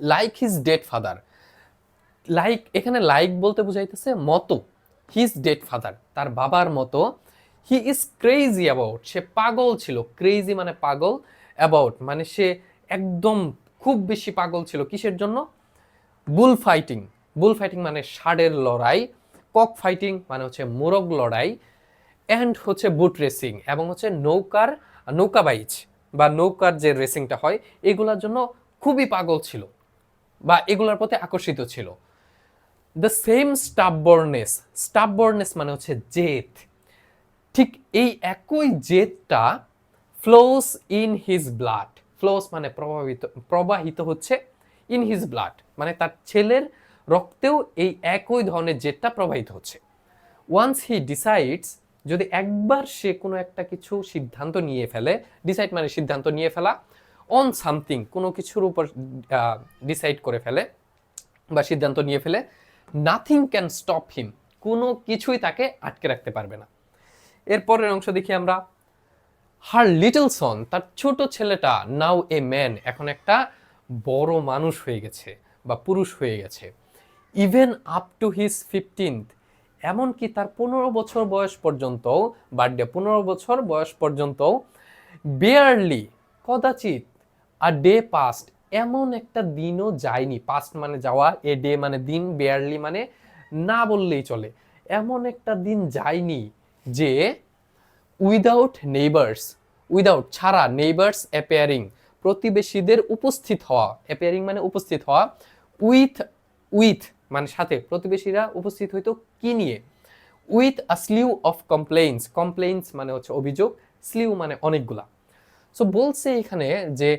Like his dead father, like এখানে লাইক বলতে বুঝাইতেছে মতো, হিজ ডেড ফাদার তার বাবার মতো, হি ইজ ক্রেজি অ্যাবাউট সে পাগল ছিল, ক্রেজি মানে পাগল, অ্যাবাউট মানে সে একদম খুব বেশি পাগল ছিল কিসের জন্য, বুল ফাইটিং, বুল ফাইটিং মানে ষাঁড়ের লড়াই, কক ফাইটিং মানে হচ্ছে মোরগ লড়াই, অ্যান্ড হচ্ছে বুট রেসিং এবং হচ্ছে নৌকা বাইচ বা নৌকার যে রেসিংটা হয় এগুলোর জন্য খুবই পাগল ছিল বা এগুলোর প্রতি আকর্ষিত ছিল। দ্য সেম স্টাববর্নেস, স্টাববর্নেস মানে হচ্ছে জেদ, ঠিক এই একই জেদটা flows in his blood, flows মানে প্রবাহিত হচ্ছে, ইন হিজ ব্লাড মানে তার ছেলের রক্তেও এই একই ধরনের জেদটা প্রবাহিত হচ্ছে। ওয়ান্স হি ডিসাইডস যদি একবার সে কোনো একটা কিছু সিদ্ধান্ত নিয়ে ফেলে, ডিসাইড মানে সিদ্ধান্ত নিয়ে ফেলা, অন সামথিং কোনো কিছুর উপর ডিসাইড করে ফেলে বা সিদ্ধান্ত নিয়ে ফেলে, নাথিং ক্যান স্টপ হিম কোনো কিছুই তাকে আটকে রাখতে পারবে না। এরপরের অংশ দেখি আমরা, হার লিটল সন তার ছোট ছেলেটা, নাও এ ম্যান এখন একটা বড় মানুষ হয়ে গেছে বা পুরুষ হয়ে গেছে, even up to his 15th এমনকি তার 15 বছর বয়স পর্যন্ত, বার্থডে 15 বছর বয়স পর্যন্ত, বেয়ারলি কদাচিৎ, আ ডে পাস্ট এমন একটা দিনও যায়নি, পাস্ট মানে যাওয়া, এ ডে মানে দিন, বেয়ারলি মানে না বললেই চলে, এমন একটা দিন যায়নি যে উইদাউট নেইবার্স, উইদাউট ছাড়া, নেইবার্স অ্যাপিয়ারিং প্রতিবেশীদের উপস্থিত হওয়া, অ্যাপিয়ারিং মানে উপস্থিত হওয়া, উইথ উইথ মানে সাথে, প্রতিবেশীরা উপস্থিত হইতো কি নিয়ে, with a স্লিউ of compliance, compliance মানে হচ্ছে অভিযোগ, স্লিউ মানে অনেকগুলা। সো বলছে এখানে যে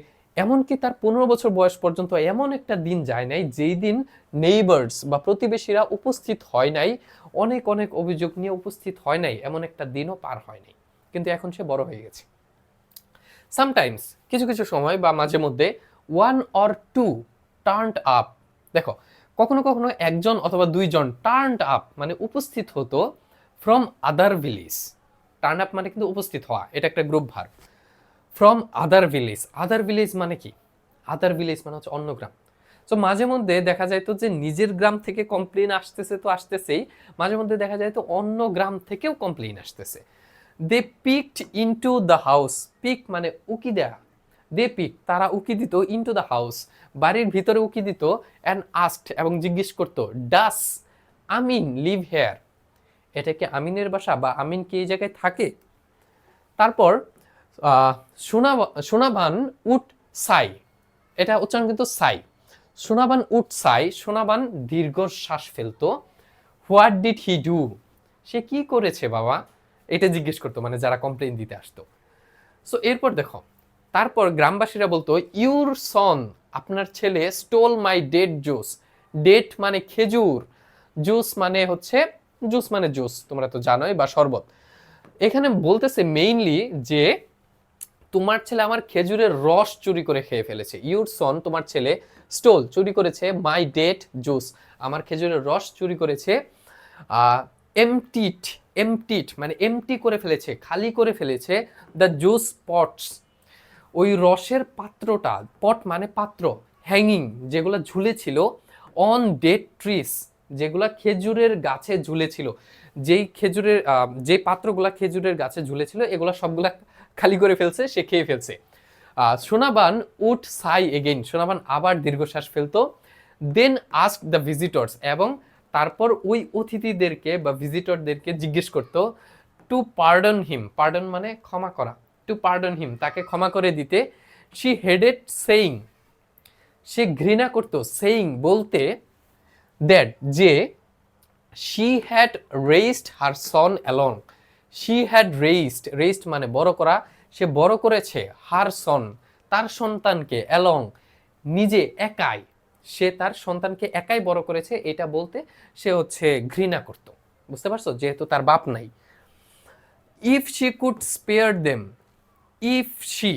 এমনকি তার 15 বছর বয়স পর্যন্ত এমন একটা দিন যায় নাই যেই দিন নেইবার্স বা প্রতিবেশীরা উপস্থিত হয় নাই, অনেক অনেক অভিযোগ নিয়ে উপস্থিত হয় নাই, এমন একটা দিনও পার হয় নাই, কিন্তু এখন সে বড় হয়ে গেছে। সামটাইমস কিছু কিছু সময় বা মাঝে মধ্যে, one or two turned up, দেখো কখনো কখনো একজন অথবা দুইজন টার্নড আপ মানে উপস্থিত হতো from other village. Turn up মানে কিন্তু উপস্থিত হওয়া, এটা একটা group verb. From other village, other village মানে কি? আদার ভিলেজ মানে হচ্ছে অন্য গ্রাম। তো মাঝে মধ্যে দেখা যায় তো যে নিজের গ্রাম থেকে কমপ্লেন আসতেছে তো আসতেছেই, মাঝে মধ্যে দেখা যায় তো অন্য গ্রাম থেকেও কমপ্লেন আসতেছে। They peeked into the house, peek মানে উকি দেয়া, দে পিক তারা উকি দিত, ইনটু দ্য হাউস বাড়ির ভিতরে উকি দিত, অ্যান্ড আস্কড এবং জিজ্ঞেস করতো, ডাস আমিন লিভ হেয়ার, এটা কি আমিনের বাসা বা আমিন কি এই জায়গায় থাকে? তারপর সোনাবান উড সাই, এটা উচ্চারণ কিন্তু সাই। সোনাবান উড সাই, সোনাবান দীর্ঘশ্বাস ফেলতো। হোয়াট ডিড হি ডু, সে কি করেছে বাবা, এটা জিজ্ঞেস করতো মানে যারা কমপ্লেন দিতে আসতো। সো এরপর দেখো, তারপর গ্রামবাসীরা বলতো, ইউর সন আপনার ছেলে stole my date juice, date মানে খেজুর, জুস মানে হচ্ছে জুস মানে জুস তোমরা তো জানোই, বা শরবত। এখানে বলতেছে মেইনলি যে তোমার ছেলে আমার খেজুরের রস চুরি করে খেয়ে ফেলেছে। ইউর সন তোমার ছেলে, স্টোল চুরি করেছে, মাই ডেট জুস আমার খেজুরের রস চুরি করেছে, এমটিট, এমটিট মানে এমটি করে ফেলেছে, খালি করে ফেলেছে, দ্য জুস পটস ওই রসের পাত্রটা, পট মানে পাত্র, হ্যাঙ্গিং যেগুলো ঝুলেছিল, অন ডেড ট্রিস যেগুলা খেজুরের গাছে ঝুলেছিল, যেই খেজুরের যে পাত্রগুলা খেজুরের গাছে ঝুলেছিল এগুলা সবগুলা খালি করে ফেলছে, সে খেয়ে ফেলছে। Sonaban would Sai again, Sonaban আবার দীর্ঘশ্বাস ফেলতো। দেন আস্ক দ্য ভিজিটর্স এবং তারপর ওই অতিথিদেরকে বা ভিজিটরদেরকে জিজ্ঞেস করতো, টু পার্ডন হিম, পার্ডন মানে ক্ষমা করা, টু পার্ডন হিম তাকে ক্ষমা করে দিতে। শি হেডেড সেইং, সে ঘৃণা করতো, সেইং বলতে, দ্যাট যে, she had raised her Son along, she had raised, raised মানে বড় করা, সে বড় করেছে, হার সন তার সন্তানকে, অ্যালং নিজে একাই, সে তার সন্তানকে একাই বড় করেছে, এটা বলতে সে হচ্ছে ঘৃণা করত। বুঝতে পারছো, যেহেতু তার বাপ নাই। If she could spare them, if she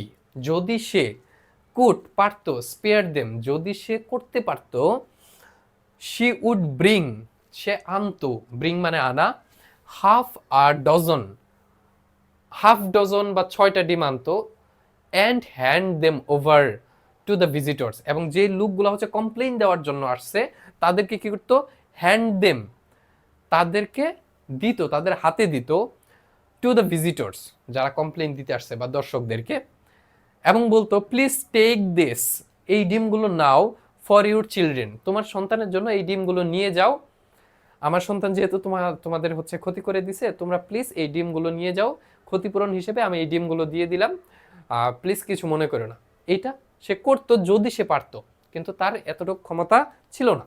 যদি সে, কুড পারতো, স্পেয়ার দেম যদি সে করতে পারতো, শি উড ব্রিং সে আনতো, ব্রিং মানে আনা, হাফ আর ডজন, হাফ ডজন বা 6টা ডিম আনতো, and hand them over to the visitors এবং যে লোকগুলো হচ্ছে কমপ্লেইন দেওয়ার জন্য আসছে তাদেরকে কি করতো, হ্যান্ড দেম তাদেরকে দিত, তাদের হাতে দিত, টু দ্য ভিজিটর্স যারা কমপ্লেইন দিতে আসছে বা দর্শকদেরকে, এবং বলতো, প্লিজ টেক দিস এই ডিমগুলো নাও, ফর ইউর চিলড্রেন তোমার সন্তানের জন্য এই ডিমগুলো নিয়ে যাও, আমার সন্তান যেহেতু তোমাদের হচ্ছে ক্ষতি করে দিছে, তোমরা প্লিজ এই ডিমগুলো নিয়ে যাও, ক্ষতিপূরণ হিসেবে আমি এই ডিমগুলো দিয়ে দিলাম, প্লিজ কিছু মনে করো না। এইটা সে করতো যদি সে পারতো, কিন্তু তার এতটুকু ক্ষমতা ছিল না।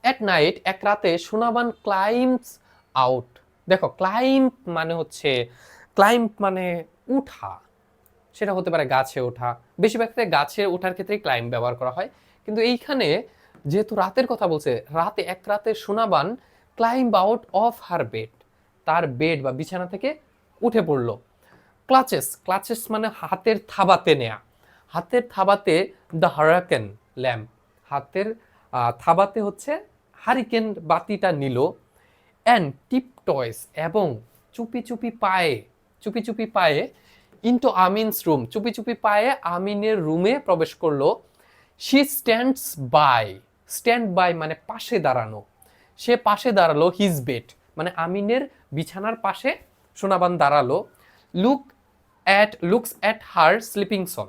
এট নাইট এক রাতে সোনাবান ক্লাইম্বস আউট, দেখো ক্লাইম্ব মানে হচ্ছে, ক্লাইম্ব মানে উঠা, সেটা হতে পারে গাছে ওঠা, বেশিরভাগ ক্ষেত্রে গাছে ওঠার ক্ষেত্রে ক্লাইম্ব ব্যবহার করা হয়, কিন্তু এইখানে যেহেতু রাতের কথা বলছে, রাতে এক রাতে Sonaban climb out of her bed তার বেড বা বিছানা থেকে উঠে পড়লো। ক্লাচেস, ক্লাচেস মানে হাতের থাবাতে নেয়া, হাতের থাবাতে দ্য হারাকেন ল্যাম্প, হাতের থাবাতে হচ্ছে হারিকেন বাতিটা নিল, অ্যান্ড টিপ টয়েস এবং চুপি চুপি পায়ে, চুপি চুপি পায়ে, ইনটু আমিনস রুম চুপি চুপি পায়ে আমিনের রুমে প্রবেশ করলো। She stands by, stand by মানে পাশে দাঁড়ানো, সে পাশে দাঁড়ালো, হিজ বেড মানে আমিনের বিছানার পাশে সোনাবান দাঁড়ালো। লুকস অ্যাট হার স্লিপিং সন,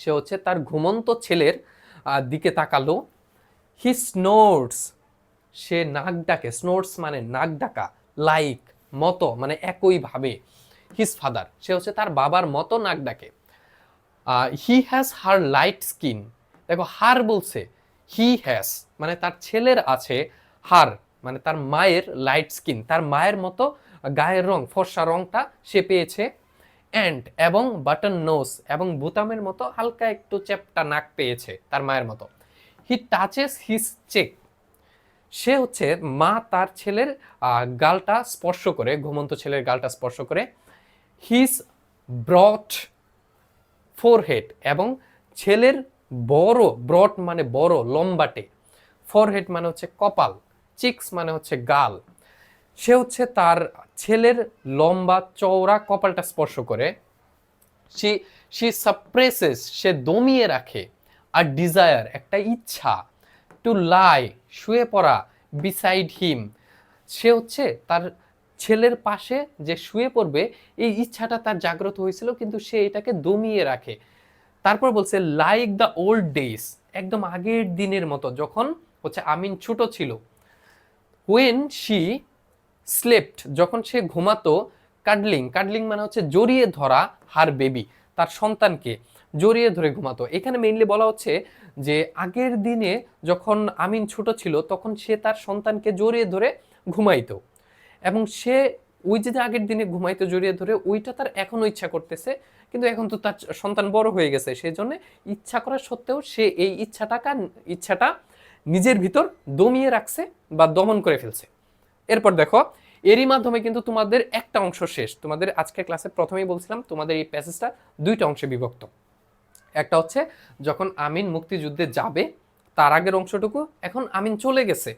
সে হচ্ছে তার ঘুমন্ত ছেলের দিকে তাকালো। হি স্নোর্স, সে নাক ডাকে, স্নোর্স মানে নাক ডাকা, লাইক মতো মানে একইভাবে, হিজ ফাদার সে হচ্ছে তার বাবার মতো নাক ডাকে। He has her light skin, দেখো হার বলছে, হি হ্যাজ মানে তার ছেলের আছে, হার মানে তার মায়ের লাইট স্কিন, তার মায়ের মতো গায়ের রং, ফর্সা রংটা সে পেয়েছে। অ্যান্ড এবং বাটন নোজ এবং বুতামের মতো হালকা একটু চ্যাপটা নাক পেয়েছে তার মায়ের মতো। হি টাচেস হিজ চেক, সে হচ্ছে মা তার ছেলের গালটা স্পর্শ করে, ঘুমন্ত ছেলের গালটা স্পর্শ করে। হিজ ব্রড ফোরহেড এবং ছেলের বড়, ব্রড মানে বড়, লম্বাটে, ফরহেড মানে হচ্ছে কপাল, চিক্স মানে হচ্ছে গাল। সে হচ্ছে তার ছেলের লম্বা চওড়া কপালটা স্পর্শ করে। সে সে সাপ্রেসেস, সে দমিয়ে রাখে, আর ডিজায়ার একটা ইচ্ছা, টু লাই শুয়ে পড়া, বিসাইড হিম, সে হচ্ছে তার ছেলের পাশে যে শুয়ে পড়বে এই ইচ্ছাটা তার জাগ্রত হয়েছিল, কিন্তু সে এটাকে দমিয়ে রাখে। তারপর বলছে লাইক দ্য ওল্ড ডেজ, একদম আগের দিনের মতো যখন হচ্ছে আমিন ছোট ছিল। হোয়েন শি স্লেপ্ট, যখন সে ঘুমাতো, কাডলিং, কাডলিং মানে হচ্ছে জড়িয়ে ধরা, হার বেবি, তার সন্তানকে জড়িয়ে ধরে ঘুমাতো। এখানে মেইনলি বলা হচ্ছে যে আগের দিনে যখন আমিন ছোট ছিল তখন সে তার সন্তানকে জড়িয়ে ধরে ঘুমাইতো, এবং সে ওই যে আগের দিনে ঘুমাইতো জড়িয়ে ধরে, ওইটা তার এখনো ইচ্ছা করতেছে, কিন্তু এখন তো তার সন্তান বড় হয়ে গেছে, সেই জন্য ইচ্ছা করা সত্ত্বেও সে এই ইচ্ছাটা নিজের ভিতর দমিয়ে রাখছে বা দমন করে ফেলছে। এরপর দেখো, এরই মাধ্যমে কিন্তু তোমাদের একটা অংশ শেষ। তোমাদের আজকের ক্লাসে প্রথমেই বলছিলাম তোমাদের এই প্যাসেজটা দুইটা অংশে বিভক্ত। একটা হচ্ছে যখন আমিন মুক্তিযুদ্ধে যাবে তার আগের অংশটুকু, এখন আমিন চলে গেছে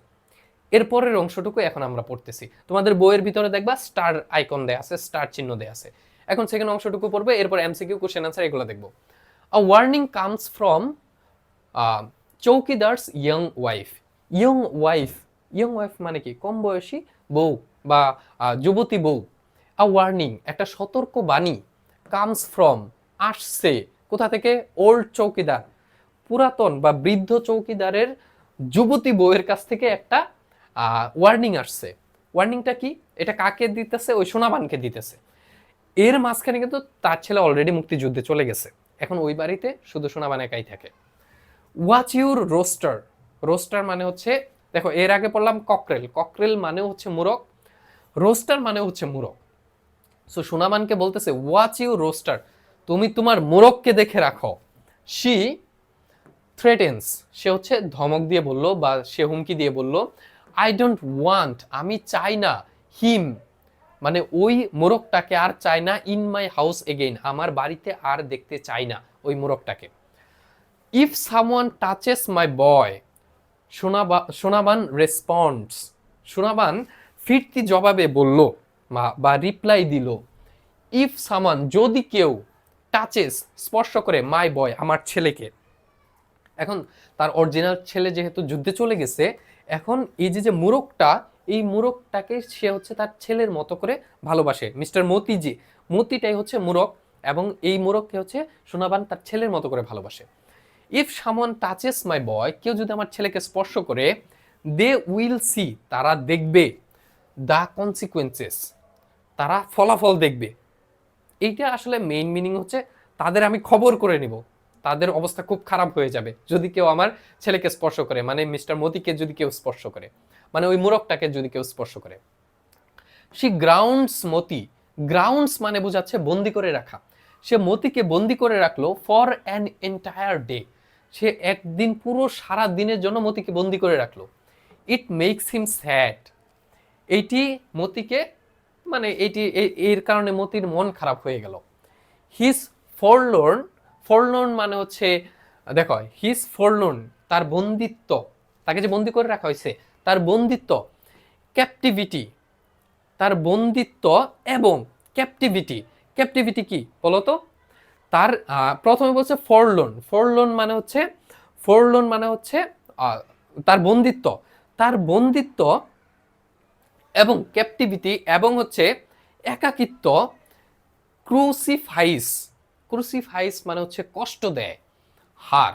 এরপরের অংশটুকু এখন আমরা পড়তেছি। তোমাদের বইয়ের ভিতরে দেখবা স্টার আইকন দেয়া আছে, স্টার চিহ্ন দেয়া আছে। এখন সেকেন্ড অংশটুকু পড়বে, এরপর এমসিকিউ, কোশ্চেন আনসার এগুলো দেখবো। আ warning comes from chowkidar's young wife. Young wife, young wife মানে কি? কম বয়সী বউ বা যুবতী বউ। আ ওয়ার্নিং একটা সতর্ক বাণী, কামস ফ্রম আসছে কোথা থেকে? ওল্ড চৌকিদার, পুরাতন বা বৃদ্ধ চৌকিদারের যুবতী বউয়ের কাছ থেকে একটা ওয়ার্নিং আসছে। ওয়ার্নিংটা কি? এটা কাকে দিতেছে? ওই সোনাবানকে দিতেছে। এর মাঝখানে কিন্তু তার ছেলে অলরেডি মুক্তিযুদ্ধে চলে গেছে, এখন ওই বাড়িতে শুধু সোনাবান একাই থাকে। ওয়াচ ইউর রোস্টার, রোস্টার মানে হচ্ছে, দেখো এর আগে পড়লাম ককরেল, ককরেল মানে হচ্ছে মুরগ, রোস্টার মানে হচ্ছে মুরগ। সো সোনাবানকে বলতেছে ওয়াচ ইউর রোস্টার, তুমি তোমার মুরগকে দেখে রাখো। শি থ্রেটেন্স, সে হচ্ছে ধমক দিয়ে বললো বা সে হুমকি দিয়ে বললো, আই ডোন্ট ওয়ান্ট, আমি চাই না, হিম মানে ওই মোরগটাকে আর চাই না, ইন মাই হাউস এগেইন, আমার বাড়িতে আর দেখতে চাই না ওই মোরগটাকে। ইফ সামওয়ান টাচেস মাই বয়, সোনাবান রেসপন্ডস, সোনাবান ফিরতি জবাবে বলল বা রিপ্লাই দিল, ইফ সামান যদি কেউ, টাচেস স্পর্শ করে, মাই বয় আমার ছেলেকে। এখন তার অরিজিনাল ছেলে যেহেতু যুদ্ধে চলে গেছে, এখন এই যে মুরগটা, এই মুরগটাকে সে হচ্ছে তার ছেলের মতো করে ভালোবাসে। মিস্টার মতিজি, মতিটাই হচ্ছে মুরগ, এবং এই মুরগকে হচ্ছে সোনাবান তার ছেলের মতো করে ভালোবাসে। ইফ সামওয়ান টাচেস মাই বয়, কেউ যদি আমার ছেলেকে স্পর্শ করে, দে উইল সি, তারা দেখবে, দ্য কনসিকুয়েন্সেস, তারা ফলাফল দেখবে। এইটা আসলে মেইন মিনিং হচ্ছে তাদের আমি খবর করে নিব, তাদের অবস্থা খুব খারাপ হয়ে যাবে যদি কেউ আমার ছেলেকে স্পর্শ করে, মানে মিস্টার মতিকে যদি কেউ স্পর্শ করে, মানে ওই মুরগটাকে যদি কেউ স্পর্শ করে। সি গ্রাউন্ডস মতি, গ্রাউন্ডস মানে বোঝাচ্ছে বন্দি করে রাখা, সে মতিকে বন্দি করে রাখলো ফর অ্যান এন্টায়ার ডে, সে একদিন পুরো সারা দিনের জন্য মতিকে বন্দি করে রাখলো। ইট মেক্স হিম স্যাড, এইটি মতিকে মানে এইটি এর কারণে মতির মন খারাপ হয়ে গেল। হিজ ফরলোর্ন, ফরলোর্ন মানে হচ্ছে দেখো হিজ ফরলোর্ন, তার বন্দিত্ব, তাকে যে বন্দি করে রাখা হয়েছে তার বন্দিত্ব, ক্যাপটিভিটি, তার বন্দিত্ব এবং ক্যাপটিভিটি, ক্যাপটিভিটি কি বলতো? তার প্রথমে বলছে ফরলোর্ন, ফরলোর্ন মানে হচ্ছে, ফরলোর্ন মানে হচ্ছে তার বন্দিত্ব, তার বন্দিত্ব এবং ক্যাপটিভিটি এবং হচ্ছে একাকিত্ব, ক্রুসিফাইস, ক্রুসিফাইস মানে হচ্ছে কষ্ট দেয়, হার।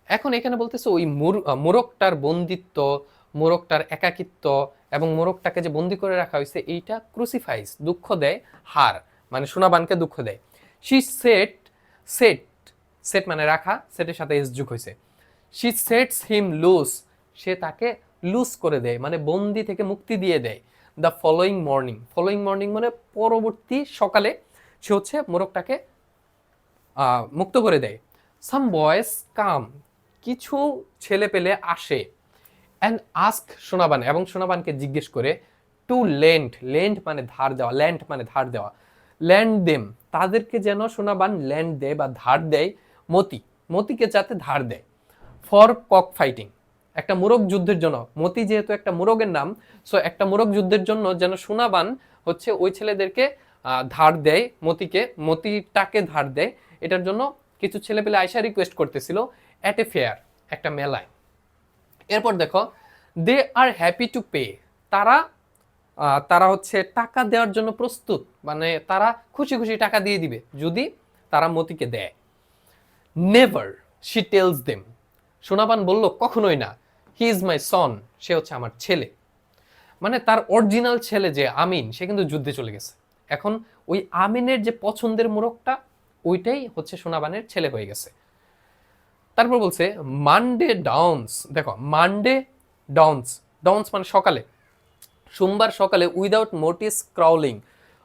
এখন এখানে বলতেছে ওই মোরগটার বন্দিত্ব, মোরগটার একাকিত্ব এবং মোরগটাকে যে বন্দি করে রাখা হয়েছে এইটা ক্রুসিফাইস, দুঃখ দেয়, হার মানে সোনাবানকে দুঃখ দেয়। শি সেট, সেট, সেট মানে রাখা, সেটের সাথে এস যুগ হয়েছে। শি সেটস হিম লুজ, সে তাকে লুজ করে দেয় মানে বন্দি থেকে মুক্তি দিয়ে দেয়। The following morning, following morning মানে পরবর্তী সকালে সে হচ্ছে মোরগটাকে মুক্ত করে দেয়। সাম বয়েস কাম, কিছু ছেলে পেলে আসে, অ্যান্ড আস্ক সোনাবান, এবং সোনাবানকে জিজ্ঞেস করে, টু লেন্ড, লেন্ড মানে ধার দেওয়া, ল্যান্ড মানে ধার দেওয়া, ল্যান্ড দেম, তাদেরকে যেন সোনাবান ল্যান্ড দেয় বা ধার দেয়, মতি, মতিকে যাতে ধার দেয় ফর কক ফাইটিং, একটা মুরগ যুদ্ধের জন্য। মতি যেহেতু একটা মুরগের নাম, সো একটা মুরগ যুদ্ধের জন্য যেন সোনাবান হচ্ছে ওই ছেলেদেরকে ধার দেয়, মতিটাকে ধার দেয়। এটার জন্য কিছু ছেলে পেলে আয়সা রিকোয়েস্ট করতেছিল অ্যাট এ ফেয়ার, একটা মেলায়। এরপর দেখো দে আর হ্যাপি টু পে, তারা তারা হচ্ছে টাকা দেওয়ার জন্য প্রস্তুত, মানে তারা খুশি খুশি টাকা দিয়ে দিবে যদি তারা মতিকে দেয়। Never she tales them, Sonaban বলল কখনোই না, হি ইজ মাই সন, সে হচ্ছে আমার ছেলে। মানে তার অরিজিনাল ছেলে যে আমিন, সে কিন্তু যুদ্ধে চলে গেছে। এখন ওই আমিনের যে পছন্দের মোরগটা, ওইটাই হচ্ছে সোনাবানের ছেলে হয়ে গেছে। তারপর বলছে মানডে ডাউন্স, দেখো মানডে ডাউন্স, ডাউন্স মানে সকালে, সোমবার সকালে উইদাউট মোটিস ক্রাউলিং,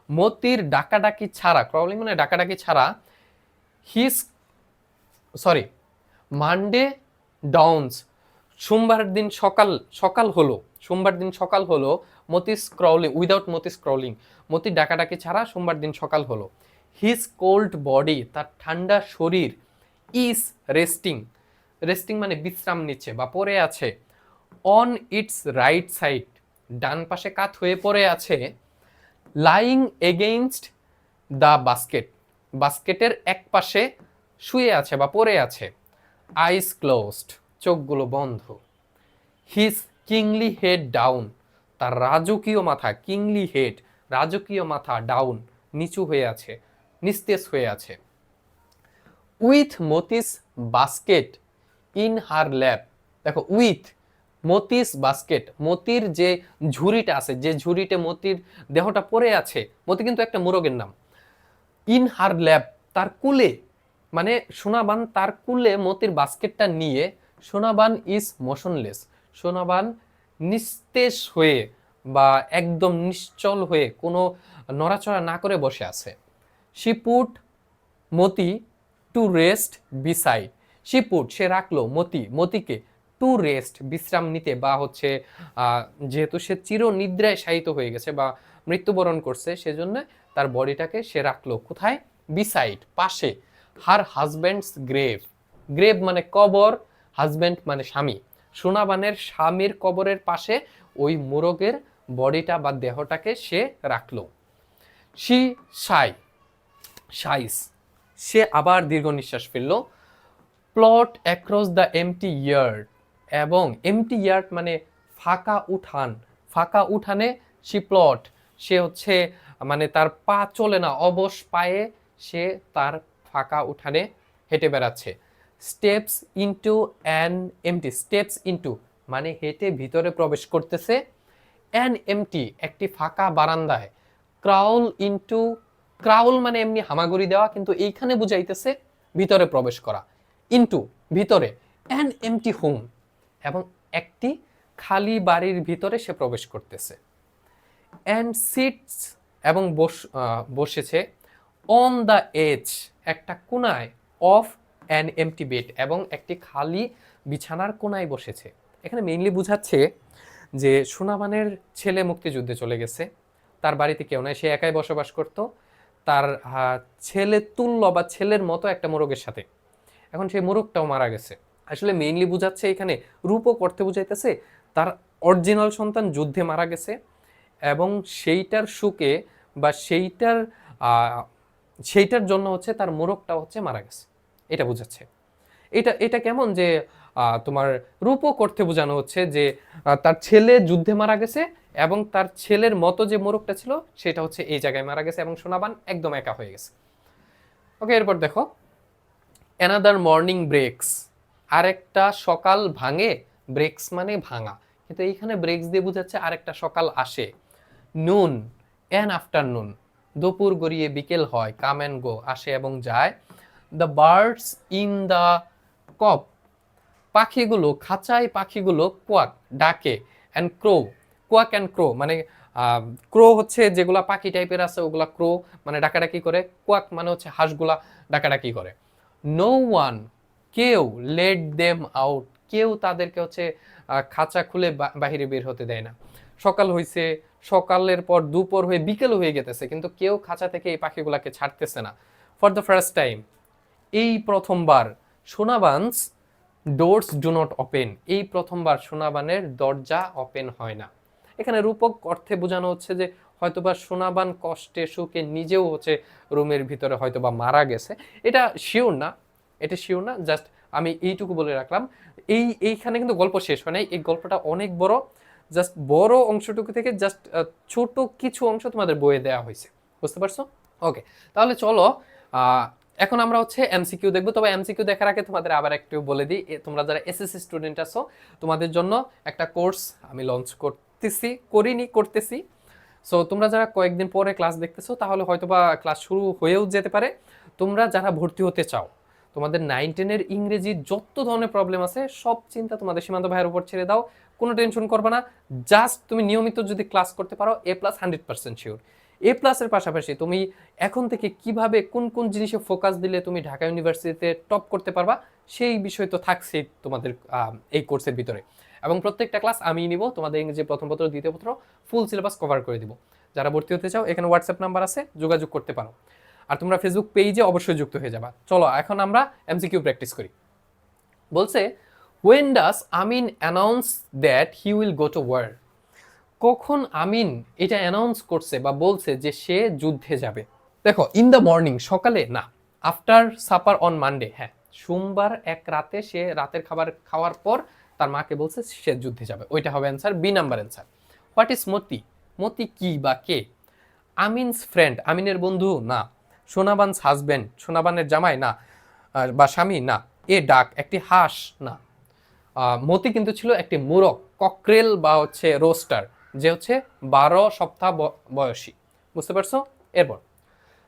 মতির ডাকাডাকি ছাড়া, ক্রাউলিং মানে ডাকাডাকি ছাড়া, হিস সরি মানডে ডাউন্স, সোমবার দিন সকাল হলো, সোমবার দিন সকাল হলো, মতিস ক্রাউলিং উইদাউট মতিস ক্রাউলিং, মতির ডাকাডাকি ছাড়া সোমবার দিন সকাল হলো। হিজ কোল্ড বডি, তার ঠান্ডা শরীর, ইজ রেস্টিং, রেস্টিং মানে বিশ্রাম নিচ্ছে বা পড়ে আছে, অন ইটস রাইট সাইড, ডান পাশে কাত হয়ে পড়ে আছে, লাইং এগেইনস্ট দ্য বাস্কেট, বাস্কেটের এক পাশে শুয়ে আছে বা পড়ে আছে, আইস ক্লোজড, চোখগুলো বন্ধ, হিজ কিংলি হেড ডাউন, তার রাজকীয় মাথা, কিংলি হেড রাজকীয় মাথা, ডাউন নিচু হয়ে আছে, নিস্তেজ হয়ে আছে, with Moti's basket in her lap, দেখো উইথ মতিস বাস্কেট, মতির যে ঝুড়িটা আছে, যে ঝুড়িতে মতির দেহটা পড়ে আছে, মতি কিন্তু একটা মোরগের নাম, ইন হার ল্যাপ তার কুলে, মানে সোনাবান তার কুলে মতির বাস্কেটটা নিয়ে, সোনাবান ইজ মোশনলেস, সোনাবান নিস্তেজ হয়ে বা একদম নিশ্চল হয়ে কোনো নড়াচড়া না করে বসে আছে। She put Moti to rest beside, she put সে রাখলো মতিকে টু রেস্ট বিশ্রাম নিতে, বা হচ্ছে যেহেতু সে চির নিদ্রায় শায়িত হয়ে গেছে বা মৃত্যুবরণ করছে, সেজন্য তার বডিটাকে সে রাখলো কোথায়, বিসাইড পাশে, হার হাজব্যান্ডস গ্রেভ, গ্রেভ মানে কবর, হাজব্যান্ড মানে স্বামী, সোনাবানের স্বামীর কবরের পাশে ওই মোরগের বডিটা বা দেহটাকে সে রাখলো। শি সাইস, সে আবার দীর্ঘ নিঃশ্বাস ফেলল, plot across the MT yard, এবং এমটি ইয়ার্ড মানে ফাঁকা উঠান, ফাঁকা উঠানে সে প্লট, সে হচ্ছে মানে তার পা চলে না, অবশ পায়ে সে তার ফাঁকা উঠানে হেঁটে বেড়াচ্ছে। Steps into an empty, steps into মানে হেঁটে ভিতরে প্রবেশ করতেছে, অ্যান এমটি একটি ফাঁকা বারান্দায়, ক্রাউল ইনটু, ক্রাউল মানে এমনি হামাগুড়ি দেওয়া, কিন্তু এইখানে বুঝাইতেছে ভিতরে প্রবেশ করা, ইনটু ভিতরে, অ্যান এমটি হোম এবং একটি খালি বাড়ির ভিতরে সে প্রবেশ করতেছে, অ্যান্ড সিটস এবং বসেছে, অন দ্য এজ একটা কোনায়, অফ অ্যান এমটি বেড এবং একটি খালি বিছানার কোনায় বসেছে। এখানে মেইনলি বুঝাচ্ছে যে সোনাবানের ছেলে মুক্তিযুদ্ধে চলে গেছে, তার বাড়িতে কেউ নাই, সে একাই বসবাস করত তার ছেলে তুল্য বা ছেলের মতো একটা মোরগের সাথে। এখন সেই মোরগটাও মারা গেছে। আসলে মেইনলি বুঝাচ্ছে এখানে রূপক অর্থে বুঝাইতেছে তার অরিজিনাল সন্তান যুদ্ধে মারা গেছে এবং সেইটার সুখে বা সেইটার জন্য হচ্ছে তার মোরগটা হচ্ছে মারা গেছে, এটা বুঝাচ্ছে। এটা কেমন যে তোমার রূপক অর্থে বোঝানো হচ্ছে যে তার ছেলে যুদ্ধে মারা গেছে এবং তার ছেলের মতো যে মোরগটা ছিল সেটা হচ্ছে এই জায়গায় মারা গেছে এবং সোনাবান একদম একা হয়ে গেছে। ওকে, এরপর দেখো অ্যানাদার মর্নিং ব্রেকস, আরেকটা সকাল ভাঙে, ব্রেকস মানে ভাঙা, কিন্তু এইখানে ব্রেকস দিয়ে বোঝাচ্ছে আরেকটা সকাল আসে। নুন অ্যান আফটারনুন, দুপুর গড়িয়ে বিকেল হয়, কাম অ্যান্ড গো আসে এবং যায়। দ্য বার্ডস ইন দ্য কপ, পাখিগুলো খাঁচায়, পাখিগুলো কোয়াক ডাকে, অ্যান্ড ক্রো, কোয়াক অ্যান্ড ক্রো মানে ক্রো হচ্ছে যেগুলা পাখি টাইপের আছে ওগুলা ক্রো মানে ডাকাডাকি করে, কোয়াক মানে হচ্ছে হাঁসগুলা ডাকাডাকি করে। নো ওয়ান, কেউ, লেট দেম আউট, কেউ তাদেরকে হচ্ছে খাঁচা খুলে বাহিরে বের হতে দেয় না। সকাল হয়েছে, সকালের পর দুপুর হয়ে বিকেল হয়ে গেতেছে, কিন্তু কেউ খাঁচা থেকে এই পাখিগুলাকে ছাড়তেছে না। ফর দ্য ফার্স্ট টাইম, এই প্রথমবার, সোনাবানস ডোরস ডু নট ওপেন, এই প্রথমবার সোনাবানের দরজা ওপেন হয় না। এখানে রূপক অর্থে বোঝানো হচ্ছে যে হয়তোবা সোনাবান কষ্টে সুখে নিজেও হচ্ছে রুমের ভিতরে হয়তোবা মারা গেছে। এটা শিওর না, এটা শিওর না, জাস্ট আমি এইটুকু বলে রাখলাম। এইখানে কিন্তু গল্প শেষ হয় নাই, এই গল্পটা অনেক বড়। জাস্ট বড় অংশটুকু থেকে জাস্ট ছোট কিছু অংশ তোমাদের বইয়ে দেওয়া হয়েছে, বুঝতে পারছো? ওকে, তাহলে চলো এখন আমরা হচ্ছে এমসিকিউ দেখবো। তবে এমসিকিউ দেখার আগে তোমাদের আবার একটু বলে দিই, তোমরা যারা এসএসসি স্টুডেন্ট আছো তোমাদের জন্য একটা কোর্স আমি লঞ্চ করতেছি। সো তোমরা যারা কয়েকদিন পরে ক্লাস দেখতেছো তাহলে হয়তোবা ক্লাস শুরু হয়েও যেতে পারে। তোমরা যারা ভর্তি হতে চাও, তোমাদের 9-10-এর ইংরেজি যত ধরনের প্রবলেম আছে সব চিন্তা তোমাদের সীমান্ত ভাইয়ের উপর ছেড়ে দাও, কোনো টেনশন করবে না। জাস্ট তুমি নিয়মিত যদি ক্লাস করতে পারো A+ 100% শিওর। A+-এর পাশাপাশি তুমি এখন থেকে কিভাবে কোন কোন জিনিসে ফোকাস দিলে তুমি ঢাকা ইউনিভার্সিটিতে টপ করতে পারবা সেই বিষয় তো থাকছেই তোমাদের এই কোর্সের ভিতরে। এবং প্রত্যেকটা ক্লাস আমি নিব, তোমাদের ইংরেজি প্রথম পত্র দ্বিতীয় পত্র ফুল সিলেবাস কভার করে দিব। যারা ভর্তি হতে চাও এখানে হোয়াটসঅ্যাপ নাম্বার আছে, যোগাযোগ করতে পারো। আর তোমরা ফেসবুক পেজে অবশ্যই যুক্ত হয়ে যাবা। চলো এখন আমরা এমসিকিউ প্র্যাকটিস করি। বলছে when does Amin announce that he will go to war? কখন আমিন এটা অ্যানাউন্স করছে বা বলছে যে সে যুদ্ধে যাবে? দেখো, ইন দ্য মর্নিং, সকালে না। আফটার সাপার অন মানডে, হ্যাঁ, সোমবার এক রাতে, সে রাতের খাবার খাওয়ার পর তার মাকে বলছে সে যুদ্ধে যাবে, ওইটা হবে answer, B number answer. What is Moti? Moti কি বা কে? আমিনস ফ্রেন্ড, আমিনের বন্ধু না। সোনাবানস হাজবেন্ড, সোনাবানের জামাই না, বা স্বামী না। এ ডাক, একটি হাঁস না। মতি কিন্তু ছিল একটি মুরগ, ককরেল বা হচ্ছে রোস্টার, যে হচ্ছে 12 সপ্তাহ বয়সী, বুঝতে পারছো? এরপর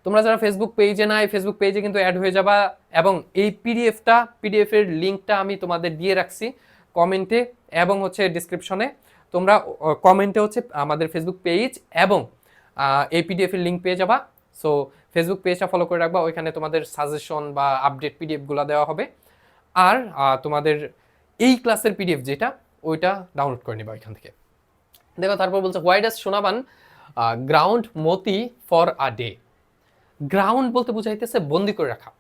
তোমরা যারা ফেসবুক পেজে নাই, ফেসবুক পেজে কিন্তু অ্যাড হয়ে যাবা। এবং এই পিডিএফ এর লিঙ্কটা আমি তোমাদের দিয়ে রাখছি কমেন্টে এবং হচ্ছে ডিসক্রিপশনে। তোমরা কমেন্টে হচ্ছে আমাদের ফেসবুক পেজ এবং এই পিডিএফ এর লিঙ্ক পেয়ে যাবা। সো ফেসবুক পেজটা ফলো করে রাখবা, ওইখানে তোমাদের সাজেশন বা আপডেট পিডিএফগুলো দেওয়া হবে। আর তোমাদের এই ক্লাসের পিডিএফ যেটা, ওইটা ডাউনলোড করে নেবা ওইখান থেকে। দেখো তারপর বলছে why does Sonaban ground Moti for a day? Ground বলতে বুঝাইতেছে বন্দি করে রাখা।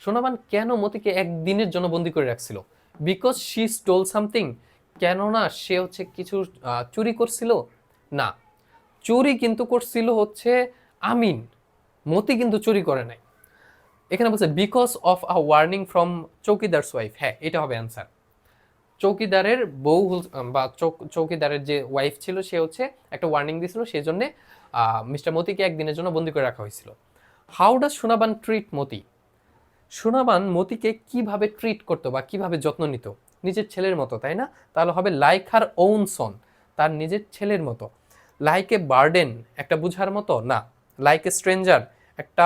সোনাবান কেন মতিকে একদিনের জন্য বন্দি করে রাখছিল? বিকজ শি স্টোল সামথিং, কেননা সে হচ্ছে কিছু চুরি করছিল? না, চুরি কিন্তু করছিল হচ্ছে আমিন, মতি কিন্তু চুরি করে নাই। এখানে বলছে because of a warning from chowkidar's wife, হ্যাঁ এটা হবে অ্যান্সার। চৌকিদারের বউ বা চৌকিদারের যে ওয়াইফ ছিল সে হচ্ছে একটা ওয়ার্নিং দিয়েছিল, সেই জন্য মিস্টার মতিকে একদিনের জন্য বন্দি করে রাখা হয়েছিল। হাউ ডাজ সোনাবান ট্রিট মতি? সোনাবান মতিকে কিভাবে ট্রিট করতো বা কিভাবে যত্ন নিত? নিজের ছেলের মতো, তাই না? তাহলে হবে লাইক হার ওন সন, তার নিজের ছেলের মতো। লাইক এ বার্ডেন, একটা বুঝার মতো না। লাইক এ স্ট্রেঞ্জার, একটা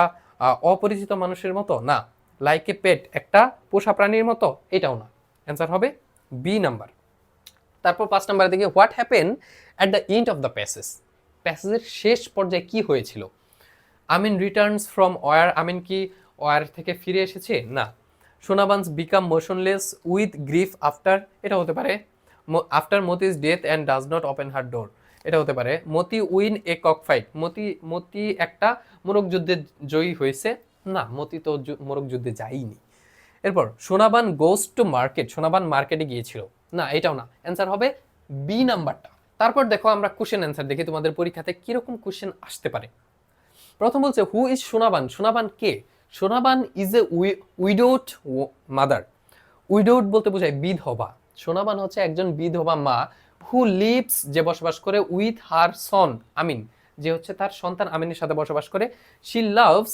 অপরিচিত মানুষের মতো না। লাইক এ পেট, একটা পোষা প্রাণীর মতো, এটাও না। অ্যান্সার হবে বি নাম্বার। তারপর 5 নাম্বারের দিকে what happen at the end of the passage? প্যাসেজের শেষ পর্যায়ে কি হয়েছিল? Amin returns from war, Amin কি ওয়ার থেকে ফিরে এসেছে? না। Sonaban's become motionless with grief after, এটা হতে পারে after Moti's death and does not open her door, এটা হতে পারে Moti win a cock fight, Moti একটা মোরগ যুদ্ধে জয়ী হয়েছে। না, মতি তো মোরগ যুদ্ধে যায়নি। এরপর Sonaban goes to market, Sonaban মার্কেটে গিয়েছিল। না, এটাও না। অ্যান্সার হবে বি নাম্বারটা। তারপর দেখো আমরা কোশ্চেন অ্যান্সার দেখি তোমাদের পরীক্ষাতে কিরকম কোশ্চেন আসতে পারে। প্রথম বলছে হু ইজ সোনাবান? সোনাবান কে? Sonaban is a widowed mother. Widowed বলতে বোঝায় বিধবা। সোনাবান হচ্ছে একজন বিধবা মা। হু লিভস, যে বসবাস করে, উইথ হার সন আমিন, যে হচ্ছে তার সন্তান আমিনের সাথে বসবাস করে। শি লাভস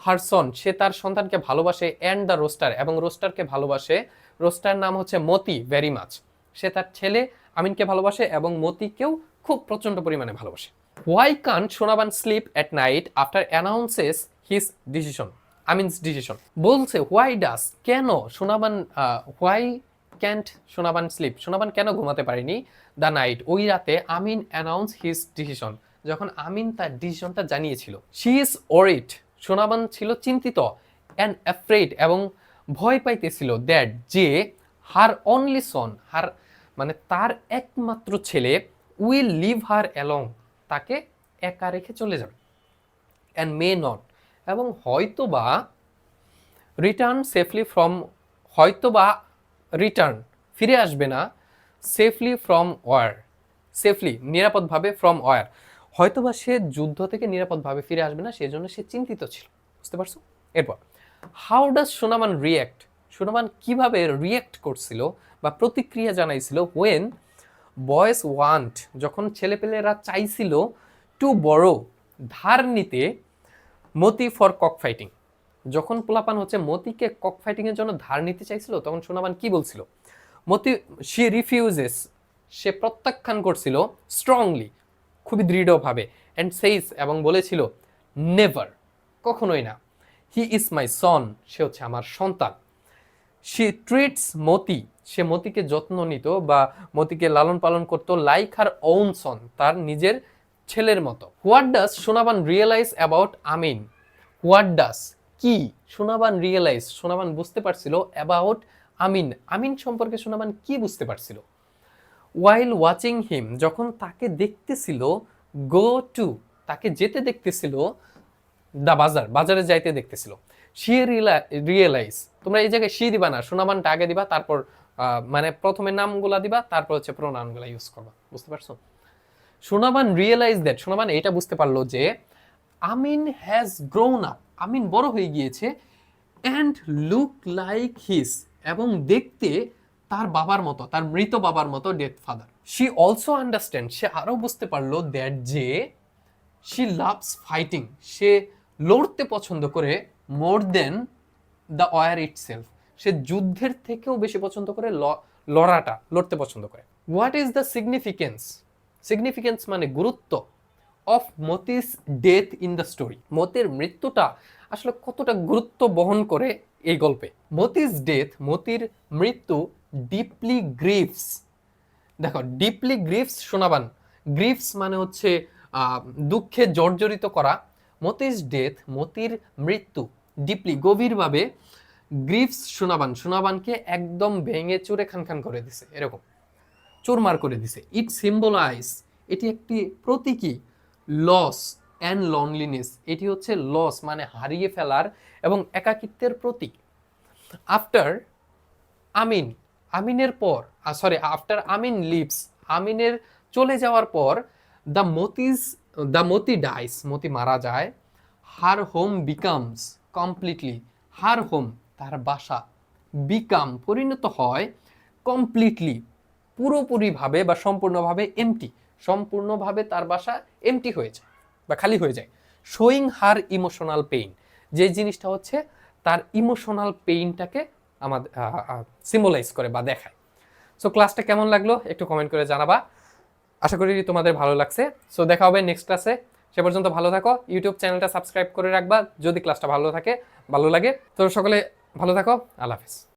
হার সন, সে তার সন্তানকে ভালোবাসে। অ্যান্ড দ্য রোস্টার, এবং রোস্টারকে ভালোবাসে। রোস্টার নাম হচ্ছে মতি ভেরি মাচ, সে তার ছেলে আমিনকে ভালোবাসে এবং মতিকেও খুব প্রচন্ড পরিমাণে ভালোবাসে। Why can't Sonaban sleep at night after announces his decision? Amin's decision. বলছে হোয়াই ডাস, কেন Sonaban, why can't Sonaban sleep, Sonaban কেন ঘুমাতে পারেনি দ্য নাইট, ওই রাতে আমিন অ্যানাউন্স হিজ ডিসিশন, যখন আমিন তার ডিসিশনটা জানিয়েছিল। শি ইজ ওরিড, সোনাবান ছিল চিন্তিত। অ্যান্ড অ্যাফ্রেড, এবং ভয় পাইতেছিল। দ্যাট, যে হার অনলি সন, হার মানে তার একমাত্র ছেলে, উইল লিভ হার অ্যালং, তাকে একা রেখে চলে যাবে। অ্যান্ড মে নট, এবং হয়তো বা রিটার্ন সেফলি ফ্রম হয়তো বা রিটার্ন ফিরে আসবে না সেফলি ফ্রম ওয়ার, সেফলি নিরাপদভাবে ফ্রম ওয়ার, হয়তোবা সে যুদ্ধ থেকে নিরাপদভাবে ফিরে আসবে না, সেজন্য সে চিন্তিত ছিল। বুঝতে পারছো? এরপর how does Sonaman react, Sonaman কিভাবে রিয়্যাক্ট করছিল বা প্রতিক্রিয়া জানাইছিল ওয়েন বয়েস ওয়ান্ট, যখন ছেলেপেলেরা চাইছিল টু বড় ধার নিতে মতি ফর কক ফাইটিং, যখন পোলাপান হচ্ছে মতিকে কক ফাইটিং এর জন্য ধার নিতে চাইছিল তখন সোনামান কি বলছিল? মতি শি রিফিউজেস, সে প্রত্যাখ্যান করছিল স্ট্রংলি, খুবই দৃঢ়ভাবে, অ্যান্ড সেইস এবং বলেছিল নেভার, কখনোই না, হি ইজ মাই সন, সে হচ্ছে আমার সন্তান। শি ট্রিটস মতি, সে মতিকে যত্ন নিত বা মতিকে লালন পালন করত লাইক হার ওন সন, তার নিজের ছেলের মতো। What does Sonaban realise about Amin, what does কি সোনাবান রিয়েলাইজ, সোনাবান বুঝতে পারছিল অ্যাবাউট আমিন, আমিন সম্পর্কে সোনাবান কি বুঝতে পারছিল? ওয়াইল ওয়াচিং হিম, যখন তাকে দেখতেছিল, গো টু, তাকে যেতে দেখতেছিল, দা বাজার, বাজারে যাইতে দেখতেছিল। শি রিয়েলাইজ, তোমরা এই জায়গায় শি দিবা না, সোনাবানটা আগে দিবা, তারপর মানে প্রথমে নামগুলা দিবা, তারপর হচ্ছে প্রোনাউনগুলা ইউজ করবা। বুঝতে পারছো? সোনাবান রিয়েলাইজ দ্যাট, সোনাবান এটা বুঝতে পারলো যে আমিন হ্যাজ গ্রোন আপ, আমিন বড় হয়ে গিয়েছে, অ্যান্ড লুক লাইক হিজ, এবং দেখতে তার বাবার মতো, তার মৃত বাবার মতো, dead father. She also understand, সে আরো বুঝতে পারলো দ্যাট যে শি লাভস ফাইটিং, সে লড়তে পছন্দ করে, মোর দেন দ্য ওয়ার ইটসেলফ, সে যুদ্ধের থেকেও বেশি পছন্দ করে লড়াটা, লড়তে পছন্দ করে। What is the significance, significance মানে গুরুত্ব, of মতিস death in the story, মতির মৃত্যুটা আসলে কতটা গুরুত্ব বহন করে এই গল্পে। মতিস ডেথ, মতির মৃত্যু, ডিপলি গ্রিভস, দেখো ডিপলি গ্রিভস শোনাবান, গ্রিভস মানে হচ্ছে দুঃখে জর্জরিত করা, মতিস ডেথ, মতির মৃত্যু, ডিপলি গভীরভাবে, গ্রিভস শোনাবান, শোনাবানকে একদম ভেঙে চুরে খান খান করে দিছে, এরকম চুরমার করে দিছে। ইট সিম্বলাইজ, এটি একটি প্রতীকী, লস অ্যান্ড লনলিনেস, এটি হচ্ছে লস মানে হারিয়ে ফেলার এবং একাকিত্বের প্রতীক। আফটার আমিন, আমিনের পর, আফটার আমিন লিভস, আমিনের চলে যাওয়ার পর, দ্য মতি ডাইস, মতি মারা যায়, her home becomes completely, her home তার বাসা, বিকাম পরিণত হয়, কমপ্লিটলি পুরোপুরিভাবে বা সম্পূর্ণভাবে এমটি, সম্পূর্ণভাবে তার বাসা এমটি হয়ে যায় বা খালি হয়ে যায়। শোয়িং হার ইমোশনাল পেইন, যে জিনিসটা হচ্ছে তার ইমোশনাল পেইনটাকে আমাদের সিম্বলাইজ করে বা দেখায়। সো ক্লাসটা কেমন লাগলো একটু কমেন্ট করে জানাবা, আশা করি তোমাদের ভালো লাগছে। সো দেখা হবে নেক্সট ক্লাসে, সে পর্যন্ত ভালো থাকো, ইউটিউব চ্যানেলটা সাবস্ক্রাইব করে রাখবা যদি ক্লাসটা ভালো লাগে। তো সকলে ভালো থাকো, আল্লাহ হাফেজ।